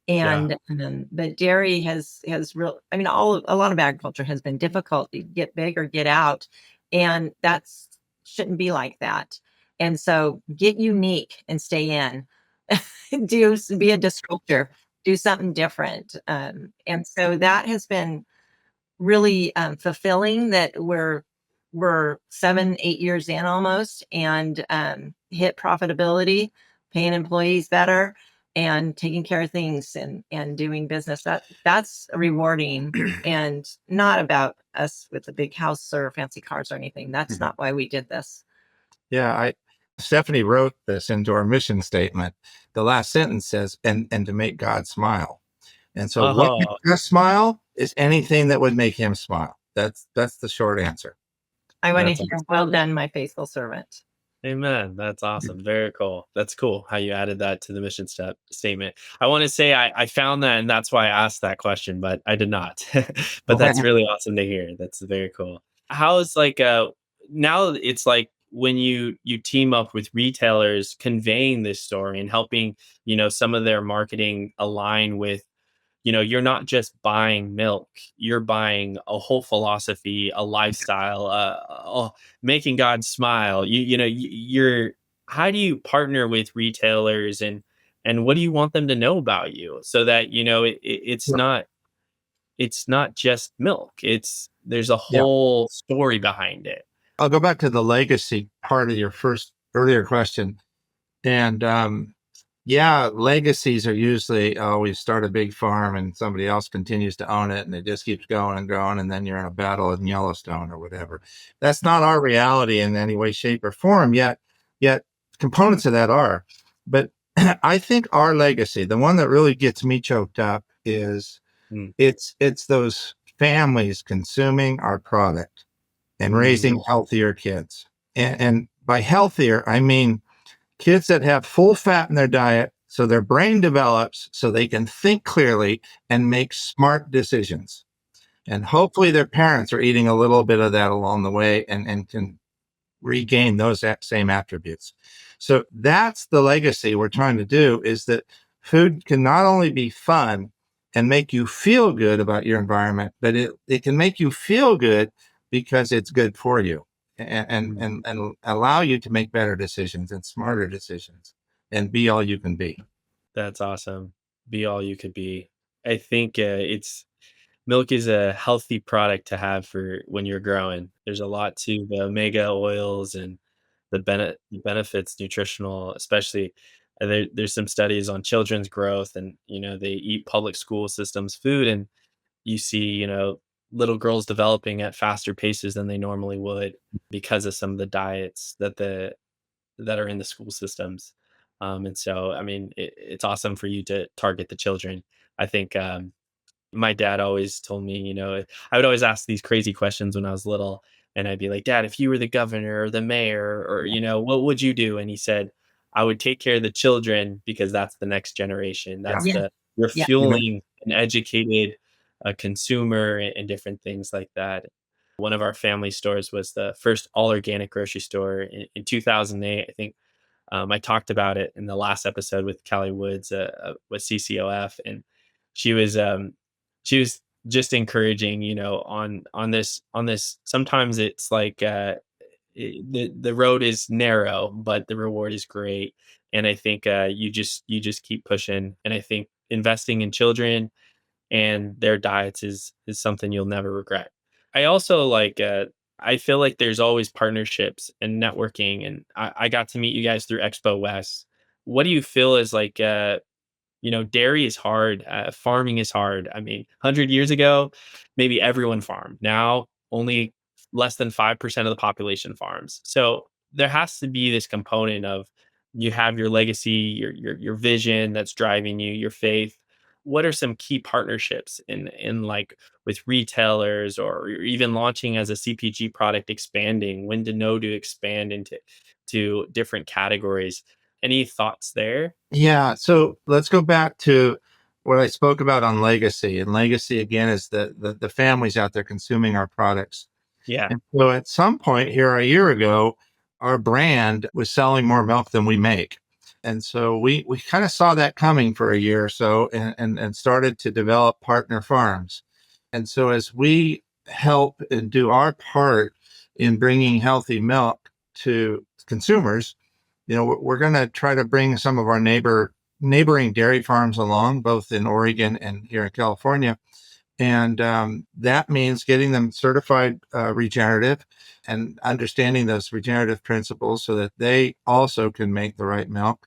Yeah. And but dairy has real. I mean, a lot of agriculture has been difficult to get big or get out, and that's shouldn't be like that. And so, get unique and stay in. Be a disruptor. Do something different. And so that has been really fulfilling that we're 7 8 years in almost and hit profitability, paying employees better and taking care of things and doing business. That's rewarding and not about us with a big house or fancy cars or anything. That's not why we did this. Yeah, Stephanie wrote this into our mission statement. The last sentence says, and to make God smile. And so what oh, makes us smile is anything that would make him smile. That's the short answer. I want to that's hear, well done, my faithful servant. Amen. That's awesome. Very cool. That's cool how you added that to the mission statement. I want to say I found that, and that's why I asked that question, but I did not. But that's really awesome to hear. That's very cool. How is like now it's like when you team up with retailers conveying this story and helping, some of their marketing align with, you're not just buying milk, you're buying a whole philosophy, a lifestyle, making God smile. You're how do you partner with retailers and what do you want them to know about you so that it's not just milk. There's a Yeah. whole story behind it. I'll go back to the legacy part of your first earlier question. And yeah, legacies are usually, oh, we start a big farm and somebody else continues to own it and it just keeps going and going. And then you're in a battle in Yellowstone or whatever. That's not our reality in any way, shape, or form, yet components of that are. But I think our legacy, the one that really gets me choked up, is Mm. it's those families consuming our product and Mm. raising healthier kids. And by healthier, I mean kids that have full fat in their diet so their brain develops so they can think clearly and make smart decisions. And hopefully their parents are eating a little bit of that along the way and can regain those same attributes. So that's the legacy we're trying to do, is that food can not only be fun and make you feel good about your environment, but it can make you feel good because it's good for you Mm. and allow you to make better decisions and smarter decisions and be all you can be. That's awesome. Be all you could be. I think it's milk is a healthy product to have for when you're growing. There's a lot to the omega oils and the benefits nutritional, especially there's some studies on children's growth, and they eat public school systems food, and you see little girls developing at faster paces than they normally would because of some of the diets that are in the school systems. And so, I mean, it's awesome for you to target the children. I think my dad always told me, I would always ask these crazy questions when I was little. And I'd be like, Dad, if you were the governor or the mayor, or, what would you do? And he said, I would take care of the children because that's the next generation. Yeah. That's Yeah. you're Yeah. fueling an educated consumer and different things like that. One of our family stores was the first all organic grocery store in 2008. I think I talked about it in the last episode with Callie Woods with CCOF, and she was um, she was just encouraging, on this. Sometimes it's like the road is narrow, but the reward is great, and I think you just keep pushing, and I think investing in children and their diets is something you'll never regret. I also I feel like there's always partnerships and networking, and I got to meet you guys through Expo West. What do you feel is dairy is hard, farming is hard. I mean, 100 years ago, maybe everyone farmed. Now, only less than 5% of the population farms. So there has to be this component of you have your legacy, your vision that's driving you, your faith. What are some key partnerships in like with retailers, or even launching as a CPG product, expanding, when to know to expand into different categories? Any thoughts there? Yeah. So let's go back to what I spoke about on legacy. And legacy, again, is the families out there consuming our products. Yeah. And so at some point here a year ago, our brand was selling more milk than we make. And so we kind of saw that coming for a year or so and started to develop partner farms. And so as we help and do our part in bringing healthy milk to consumers, we're going to try to bring some of our neighboring dairy farms along, both in Oregon and here in California. And that means getting them certified regenerative and understanding those regenerative principles so that they also can make the right milk.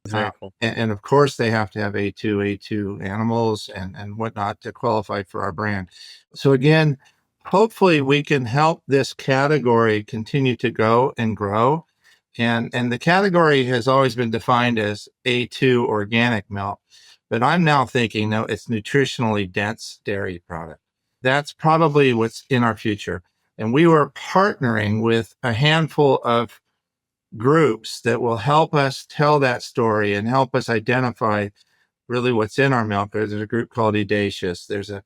Very cool. And of course, they have to have A2 animals and whatnot to qualify for our brand. So again, hopefully we can help this category continue to go and grow. And the category has always been defined as A2 organic milk, but I'm now thinking, no, it's nutritionally dense dairy product. That's probably what's in our future. And we were partnering with a handful of groups that will help us tell that story and help us identify really what's in our milk. There's a group called Edacious. There's a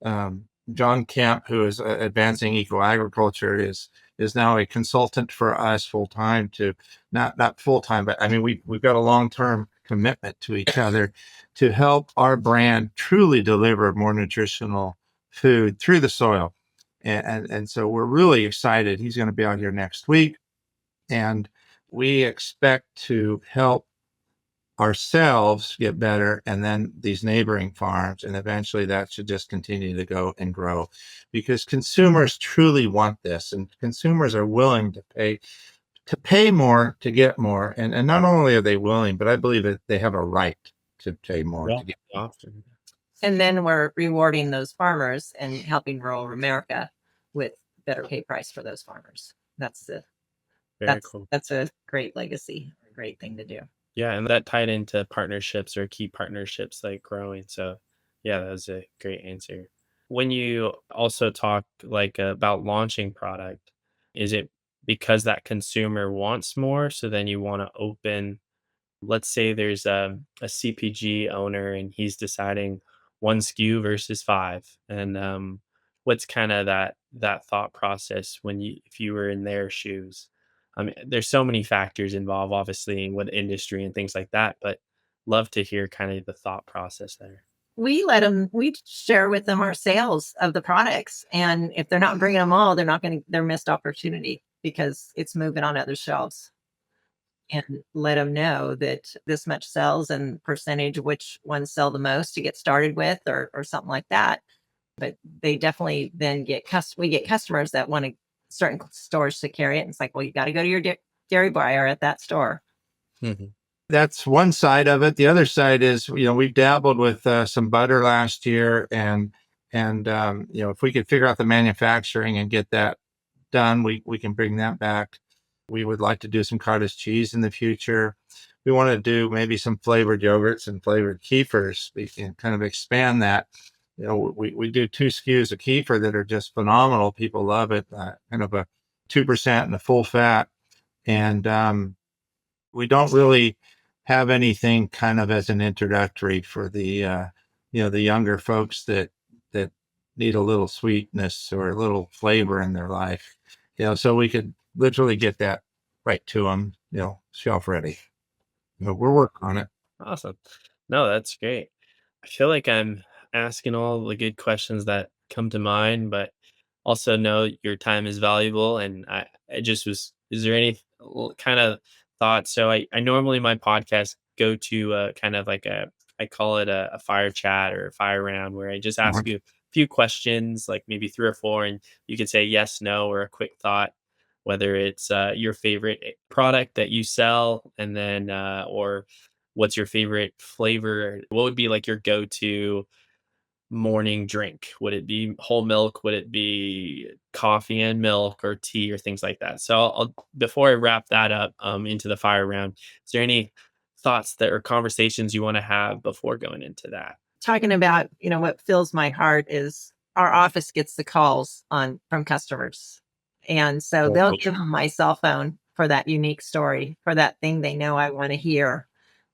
um, John Kemp, who is advancing eco agriculture, is now a consultant for us full time to not full time, but I mean we've got a long term commitment to each other to help our brand truly deliver more nutritional food through the soil. And so we're really excited. He's going to be out here next week, and we expect to help ourselves get better and then these neighboring farms, and eventually that should just continue to go and grow because consumers truly want this, and consumers are willing to pay more to get more, and not only are they willing, but I believe that they have a right to pay more Yeah. to get. Often. And then we're rewarding those farmers and helping rural America with better pay price for those farmers. Very cool. That's a great legacy, a great thing to do. Yeah, and that tied into partnerships or key partnerships like growing. So Yeah, that was a great answer. When you also talk like about launching product, is it because that consumer wants more? So then you want to open, let's say there's a CPG owner and he's deciding one SKU versus five. And what's kind of that thought process when you if you were in their shoes? I mean, there's so many factors involved, obviously, in what industry and things like that, but love to hear kind of the thought process there. We share with them our sales of the products. And if they're not bringing them all, they're missed opportunity because it's moving on other shelves. And let them know that this much sells and percentage which ones sell the most to get started with or something like that. But they definitely then we get customers that want to certain stores to carry it. And it's like, well, you got to go to your dairy buyer at that store. Mhm. That's one side of it. The other side is, we've dabbled with some butter last year, and if we could figure out the manufacturing and get that done, we can bring that back. We would like to do some cottage cheese in the future. We want to do maybe some flavored yogurts and flavored kefirs. We can kind of expand that. We do 2 SKUs of kefir that are just phenomenal. People love it. Kind of a 2% and a full fat. And we don't really have anything kind of as an introductory for the younger folks that need a little sweetness or a little flavor in their life. So we could literally get that right to them, shelf ready. We're working on it. Awesome. No, that's great. I feel like I'm asking all the good questions that come to mind, but also know your time is valuable. And I just was, is there any kind of thoughts? So I normally my podcast go to kind of like I call it a fire chat or a fire round where I just ask Mhm. you a few questions, like maybe three or four, and you could say yes, no, or a quick thought, whether it's your favorite product that you sell, and then, or what's your favorite flavor? What would be like your go-to morning drink? Would it be whole milk? Would it be coffee and milk or tea or things like that? So before I wrap that up into the fire round, is there any thoughts that or conversations you want to have before going into that? Talking about, what fills my heart is our office gets the calls on from customers. And so they'll give them my cell phone for that unique story, for that thing they know I want to hear.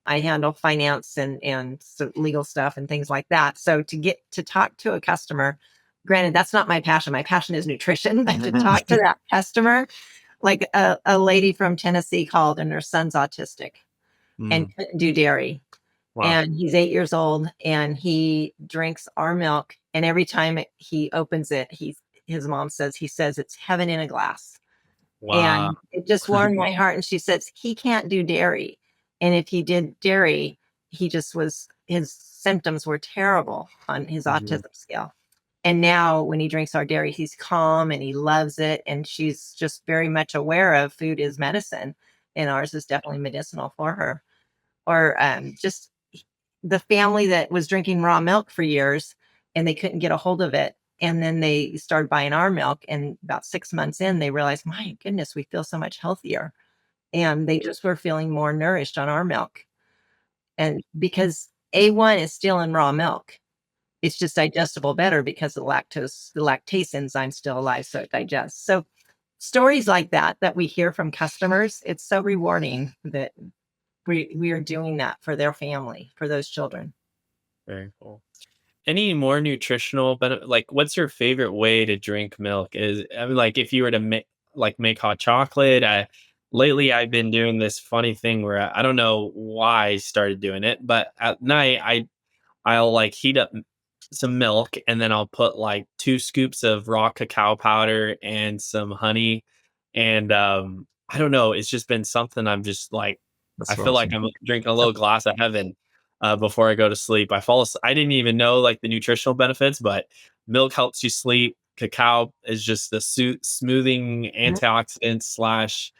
I handle finance and so legal stuff and things like that. So to get to talk to a customer, granted, that's not my passion. My passion is nutrition, but to talk to that customer, like a lady from Tennessee called and her son's autistic and Mm, couldn't do dairy. wow. And he's 8 years old and he drinks our milk. And every time he opens it, his mom says, he says it's heaven in a glass. Wow. And it just warmed my heart. And she says, he can't do dairy. And if he did dairy, his symptoms were terrible on his Mhm. autism scale. And now when he drinks our dairy, he's calm and he loves it. And she's just very much aware of food is medicine. And ours is definitely medicinal for her. Or just the family that was drinking raw milk for years and they couldn't get a hold of it. And then they started buying our milk. And about 6 months in, they realized, my goodness, we feel so much healthier. And they just were feeling more nourished on our milk. And because A1 is still in raw milk, it's just digestible better because the lactase enzyme still alive, so it digests. So stories like that we hear from customers, it's so rewarding that we are doing that for their family, for those children. Very cool. Any more nutritional benefit? Like, what's your favorite way to drink milk? Is I mean, like, if you were to make hot chocolate. Lately I've been doing this funny thing where I don't know why I started doing it, but at night I'll like heat up some milk and then I'll put like 2 scoops of raw cacao powder and some honey. And I don't know, it's just been something I'm just like, I That's feel like awesome. I'm drinking a little glass of heaven before I go to sleep. I didn't even know like the nutritional benefits, but milk helps you sleep. Cacao is just the smoothing antioxidant slash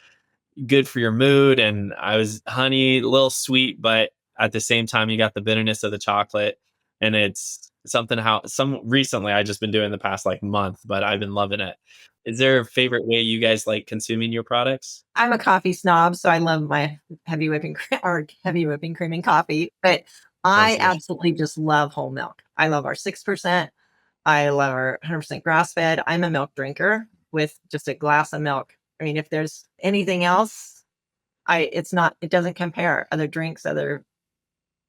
good for your mood. And I was honey, a little sweet, but at the same time, you got the bitterness of the chocolate. And it's something how some recently I just been doing the past like month, but I've been loving it. Is there a favorite way you guys like consuming your products? I'm a coffee snob, so I love my heavy whipping cream and coffee. But I delicious. absolutely just love whole milk. I love our 6%. I love our 100% grass fed. I'm a milk drinker with just a glass of milk. I mean, if there's anything else, it doesn't compare. Other drinks, other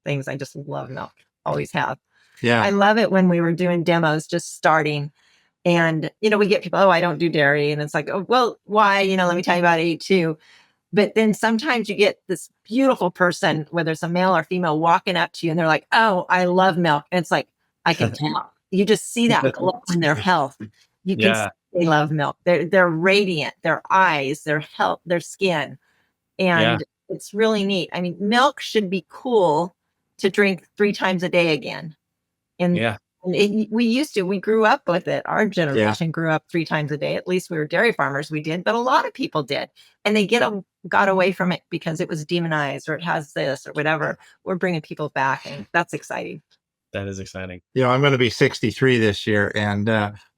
things. I just love milk. Always have. Yeah. I love it when we were doing demos, just starting. And, we get people, oh, I don't do dairy. And it's like, oh, well, why? Let me tell you about A2. But then sometimes you get this beautiful person, whether it's a male or female, walking up to you and they're like, oh, I love milk. And it's like, I can tell. You just see that glow in their health. You can see Yeah. they love milk. They're radiant, their eyes, their health, their skin. Yeah. And it's really neat. I mean, milk should be cool to drink 3 times a day again. And Yeah. we grew up with it. Our generation grew up 3 times a day. At least we were dairy farmers, we did, but a lot of people did. And they got away from it because it was demonized or it has this or whatever. We're bringing people back, and that's exciting. That is exciting. I'm going to be 63 this year. And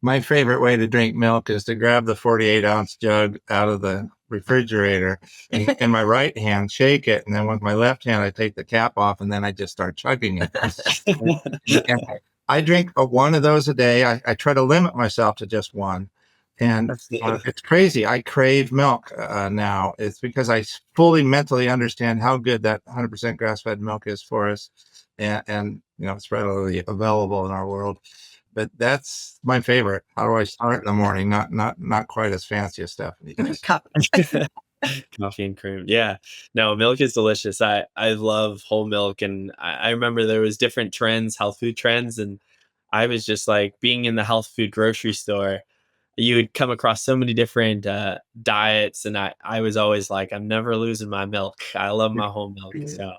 my favorite way to drink milk is to grab the 48-ounce jug out of the refrigerator and in my right hand, shake it. And then with my left hand, I take the cap off and then I just start chugging it. And I drink one of those a day. I try to limit myself to just one. And it's crazy. I crave milk now. It's because I fully mentally understand how good that 100% grass-fed milk is for us. And it's readily available in our world. But that's my favorite. How do I start in the morning? Not quite as fancy as Stephanie does. Coffee and cream. Yeah. No, milk is delicious. I love whole milk. And I remember there was different trends, health food trends. And I was just like being in the health food grocery store, you would come across so many different diets. And I was always like, I'm never losing my milk. I love my whole milk. So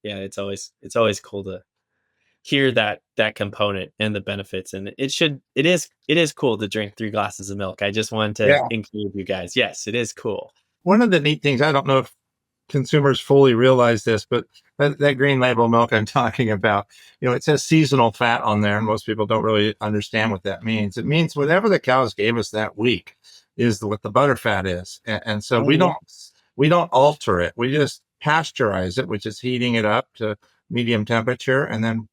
yeah, it's always cool to hear that component and the benefits. And it is cool to drink 3 glasses of milk. I just wanted to Yeah. include you guys. Yes, it is cool. One of the neat things, I don't know if consumers fully realize this, but that green label milk I'm talking about, it says seasonal fat on there, and most people don't really understand what that means. It means whatever the cows gave us that week is what the butter fat is. And so we don't alter it. We just pasteurize it, which is heating it up to medium temperature and then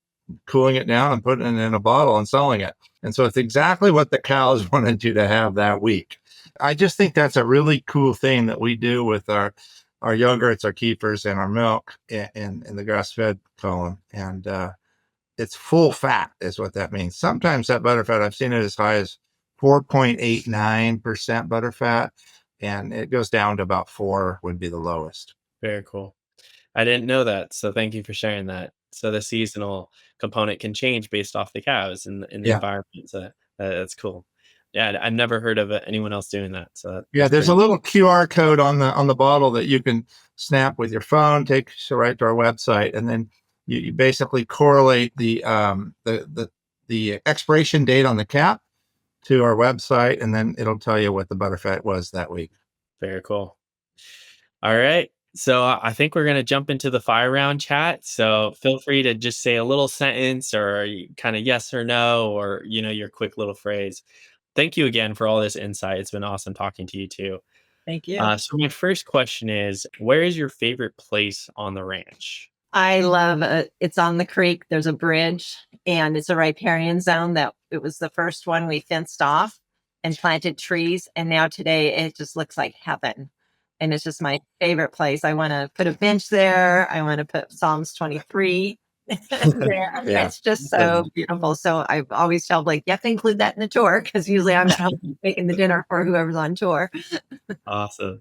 cooling it down and putting it in a bottle and selling it. And so it's exactly what the cows wanted you to have that week. I just think that's a really cool thing that we do with our yogurts, our keefers, and our milk in the grass-fed column. And it's full fat is what that means. Sometimes that butter fat, I've seen it as high as 4.89% butter fat, and it goes down to about 4 would be the lowest. Very cool. I didn't know that. So thank you for sharing that. So the seasonal component can change based off the cows and the Yeah. environment. So that's cool. Yeah, I've never heard of anyone else doing that. So Yeah, that's there's pretty a little QR code on the bottle that you can snap with your phone, take right to our website, and then you basically correlate the expiration date on the cap to our website, and then it'll tell you what the butterfat was that week. very cool. All right. So I think we're going to jump into the fire round chat. So feel free to just say a little sentence or kind of yes or no, or, your quick little phrase. Thank you again for all this insight. It's been awesome talking to you too. Thank you. So my first question is, where is your favorite place on the ranch? I love it's on the creek. There's a bridge and it's a riparian zone that it was the first one we fenced off and planted trees. And now today it just looks like heaven. And it's just my favorite place. I want to put a bench there. I want to put Psalms 23 there. Yeah. It's just so beautiful. So I've always told Blake, you have to include that in the tour because usually I'm making the dinner for whoever's on tour. Awesome.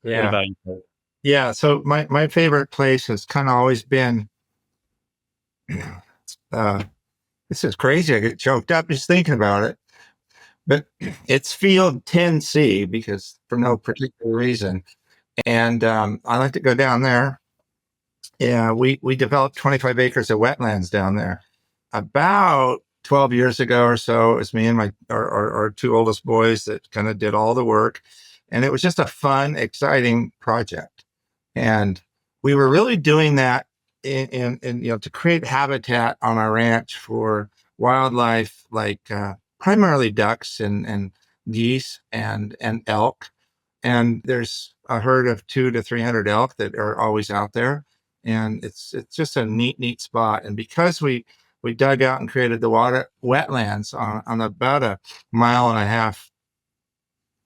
What Yeah. about you? Yeah. So my favorite place has kind of always been, this is crazy. I get choked up just thinking about it, but it's field 10C because for no particular reason. And I like to go down there. Yeah, we developed 25 acres of wetlands down there. About 12 years ago or so, it was me and our 2 oldest boys that kind of did all the work. And it was just a fun, exciting project. And we were really doing that in to create habitat on our ranch for wildlife like primarily ducks and geese and elk. And there's a herd of 200 to 300 elk that are always out there. and it's just a neat spot. And because we dug out and created the water wetlands on about a 1.5 mile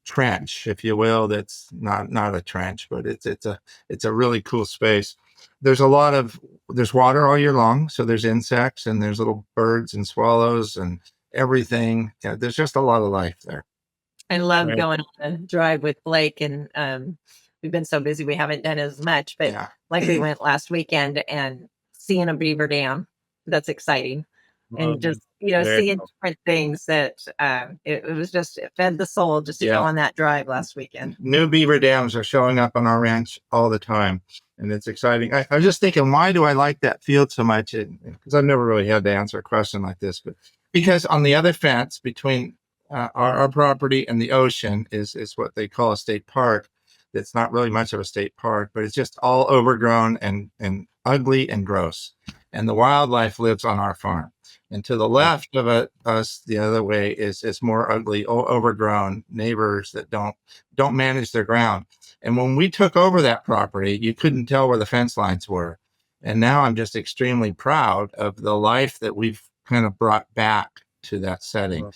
trench, if you will. That's not a trench, but it's a really cool space. There's water all year long, so there's insects and there's little birds and swallows and everything. Yeah, there's just a lot of life there. I love Right. going on a drive with Blake, and we've been so busy we haven't done as much. But Yeah. like we went last weekend and seeing a beaver dam, that's exciting, and just Very seeing cool. different things that it fed the soul just to go Yeah. on that drive last weekend. New beaver dams are showing up on our ranch all the time, and it's exciting. I was just thinking, why do I like that field so much? Because I've never really had to answer a question like this, but because on the other fence between our property and the ocean is what they call a state park. It's not really much of a state park, but it's just all overgrown and ugly and gross. And the wildlife lives on our farm. And to the left of us, the other way is more ugly, overgrown neighbors that don't manage their ground. And when we took over that property, you couldn't tell where the fence lines were. And now I'm just extremely proud of the life that we've kind of brought back to that setting. Wow.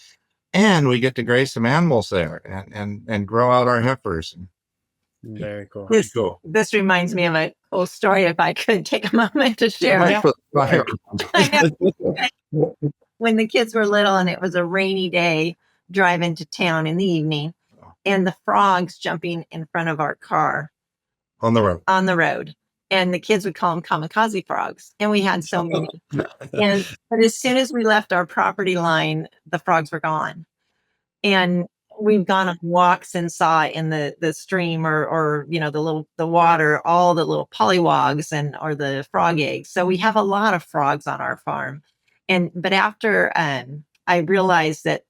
And we get to graze some animals there and grow out our heifers. Very cool. Pretty cool. This reminds me of a cool story. If I could take a moment to share. I know. When the kids were little and it was a rainy day, driving to town in the evening, and the frogs jumping in front of our car On the road. and the kids would call them kamikaze frogs, and we had so many. But as soon as we left our property line, the frogs were gone. And we've gone on walks and saw in the stream or the water, all the little pollywogs or the frog eggs. So we have a lot of frogs on our farm. But after I realized that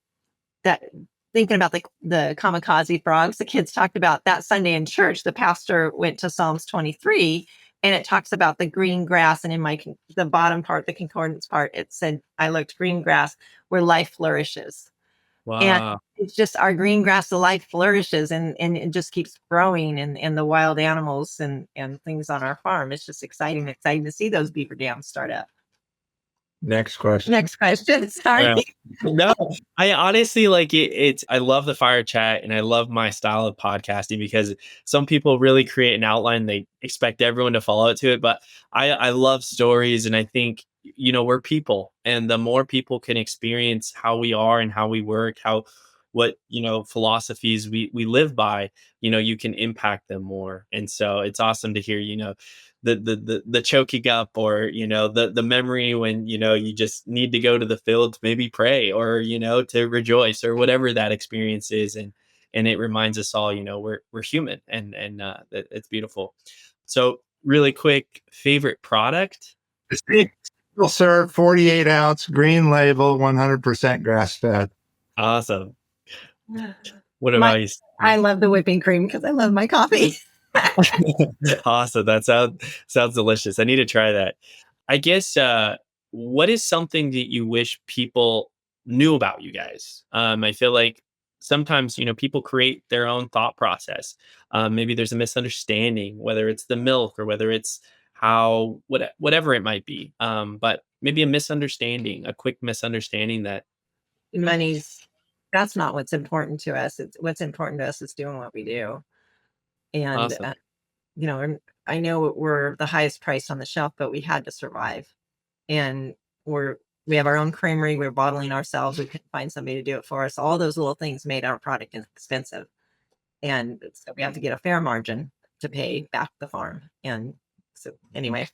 thinking about the kamikaze frogs, the kids talked about that Sunday in church, the pastor went to Psalms 23, and it talks about the green grass. And in the bottom part, the concordance part, it said, I looked green grass where life flourishes. Wow. And it's just our green grass, the life flourishes and it just keeps growing, and the wild animals and things on our farm. It's just exciting to see those beaver dams start up. Next question. Sorry. Yeah. No, I honestly like it. I love the fire chat and I love my style of podcasting because some people really create an outline. They expect everyone to follow to it. But I love stories, and I think, we're people, and the more people can experience how we are and how we work, what philosophies we live by, you can impact them more. And so it's awesome to hear, the choking up, or the memory when you just need to go to the field to maybe pray, or to rejoice, or whatever that experience is. And it reminds us all, we're human, and it's beautiful. So really quick, favorite product? We'll serve 48-ounce green label, 100% grass fed. Awesome. What about you? I love the whipping cream because I love my coffee. Awesome. That sounds delicious. I need to try that. I guess what is something that you wish people knew about you guys? I feel like sometimes people create their own thought process. Maybe there's a misunderstanding, whether it's the milk or whether it's whatever it might be. But maybe a quick misunderstanding that That's not what's important to us. It's what's important to us is doing what we do. And awesome. and I know we're the highest price on the shelf, but we had to survive. And we have our own creamery. We're bottling ourselves. We couldn't find somebody to do it for us. All those little things made our product expensive. And so we have to get a fair margin to pay back the farm. And so anyway.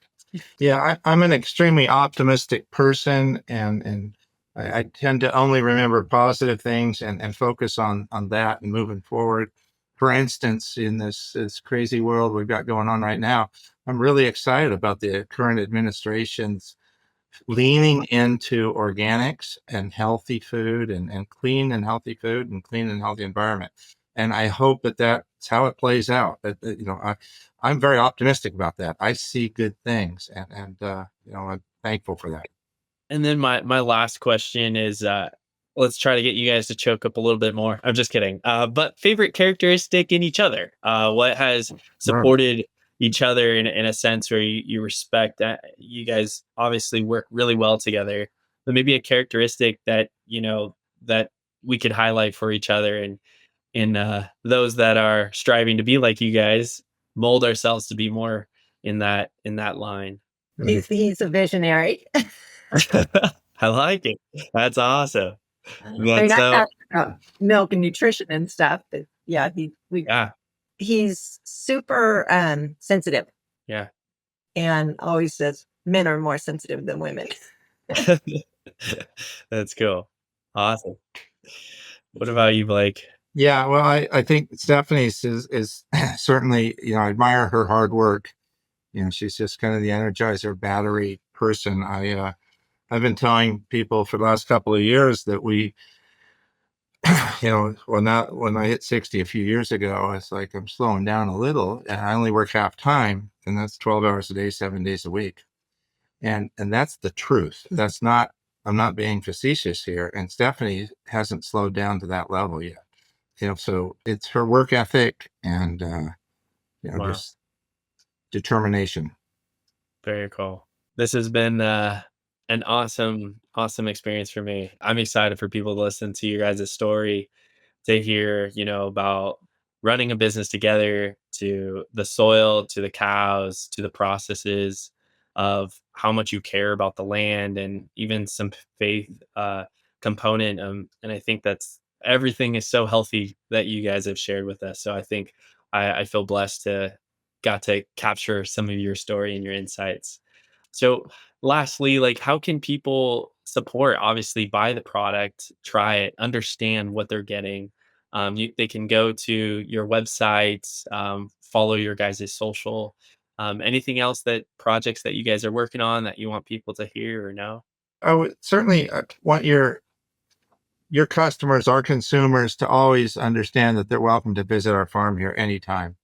Yeah, I'm an extremely optimistic person, and I tend to only remember positive things and focus on that and moving forward. For instance, in this crazy world we've got going on right now, I'm really excited about the current administration's leaning into organics and healthy food and clean and healthy food and clean and healthy environment. And I hope that's how it plays out. I'm very optimistic about that. I see good things, and I'm thankful for that. And then my last question is, let's try to get you guys to choke up a little bit more. I'm just kidding. But favorite characteristic in each other? What has supported each other in a sense where you respect that. You guys obviously work really well together, but maybe a characteristic that, that we could highlight for each other, and in those that are striving to be like you guys, mold ourselves to be more in that line. He's a visionary. I like it. That's awesome. I But mean, I so talk about milk and nutrition and stuff, but yeah, yeah, he's super sensitive yeah. and always says men are more sensitive than women. That's cool. Awesome. What about you, Blake? Yeah, well, I think Stephanie's is certainly, I admire her hard work. She's just kind of the energizer battery person. I've been telling people for the last couple of years that well, not when I hit 60 a few years ago, it's like I'm slowing down a little, and I only work half time, and that's 12 hours a day, 7 days a week. And that's the truth. That's not, I'm not being facetious here. And Stephanie hasn't slowed down to that level yet. So it's her work ethic and, Wow. just determination. Very cool. This has been an awesome experience for me. I'm excited for people to listen to your guys' story, to hear, about running a business together, to the soil, to the cows, to the processes of how much you care about the land, and even some faith component. And I think that's everything is so healthy that you guys have shared with us. So I think I feel blessed to got to capture some of your story and your insights. So lastly, like, how can people support? Obviously, buy the product, try it, understand what they're getting. They can go to your websites, follow your guys' social. Anything else that projects that you guys are working on that you want people to hear or know? I would certainly want your customers, our consumers, to always understand that they're welcome to visit our farm here anytime.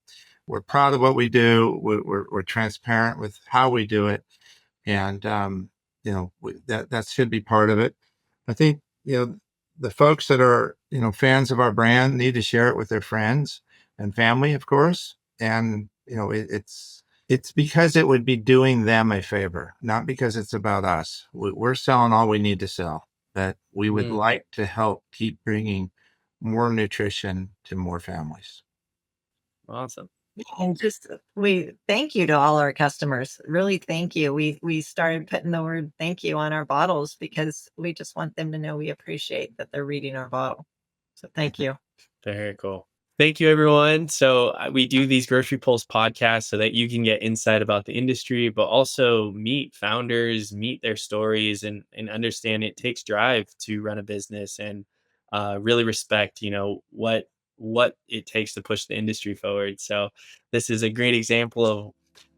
We're proud of what we do. We're transparent with how we do it. And, that should be part of it. I think, the folks that are, fans of our brand need to share it with their friends and family, of course. And, it's because it would be doing them a favor, not because it's about us. We're selling all we need to sell, but we would like to help keep bringing more nutrition to more families. Awesome. And just we thank you to all our customers. Really, thank you. We started putting the word thank you on our bottles because we just want them to know we appreciate that they're reading our bottle. So thank you. Very cool. Thank you, everyone. So we do these Grocery Pulse podcasts so that you can get insight about the industry, but also meet founders, meet their stories, and understand it takes drive to run a business, and really respect, what it takes to push the industry forward. So this is a great example of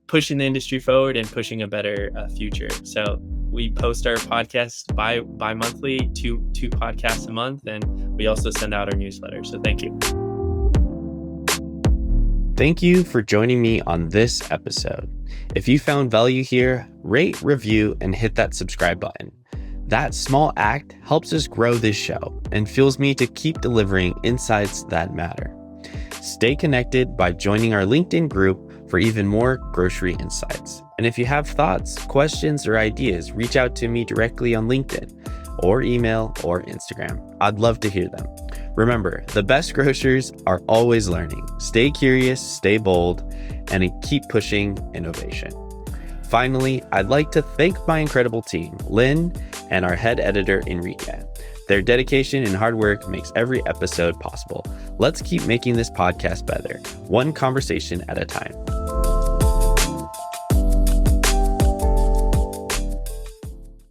pushing the industry forward and pushing a better future. So we post our podcast bi-monthly, two podcasts a month, and we also send out our newsletter. So thank you. Thank you for joining me on this episode. If you found value here, rate, review, and hit that subscribe button. That small act helps us grow this show and fuels me to keep delivering insights that matter. Stay connected by joining our LinkedIn group for even more grocery insights. And if you have thoughts, questions, or ideas, reach out to me directly on LinkedIn or email or Instagram. I'd love to hear them. Remember, the best grocers are always learning. Stay curious, stay bold, and keep pushing innovation. Finally, I'd like to thank my incredible team, Lynn and our head editor, Enrique. Their dedication and hard work makes every episode possible. Let's keep making this podcast better, one conversation at a time.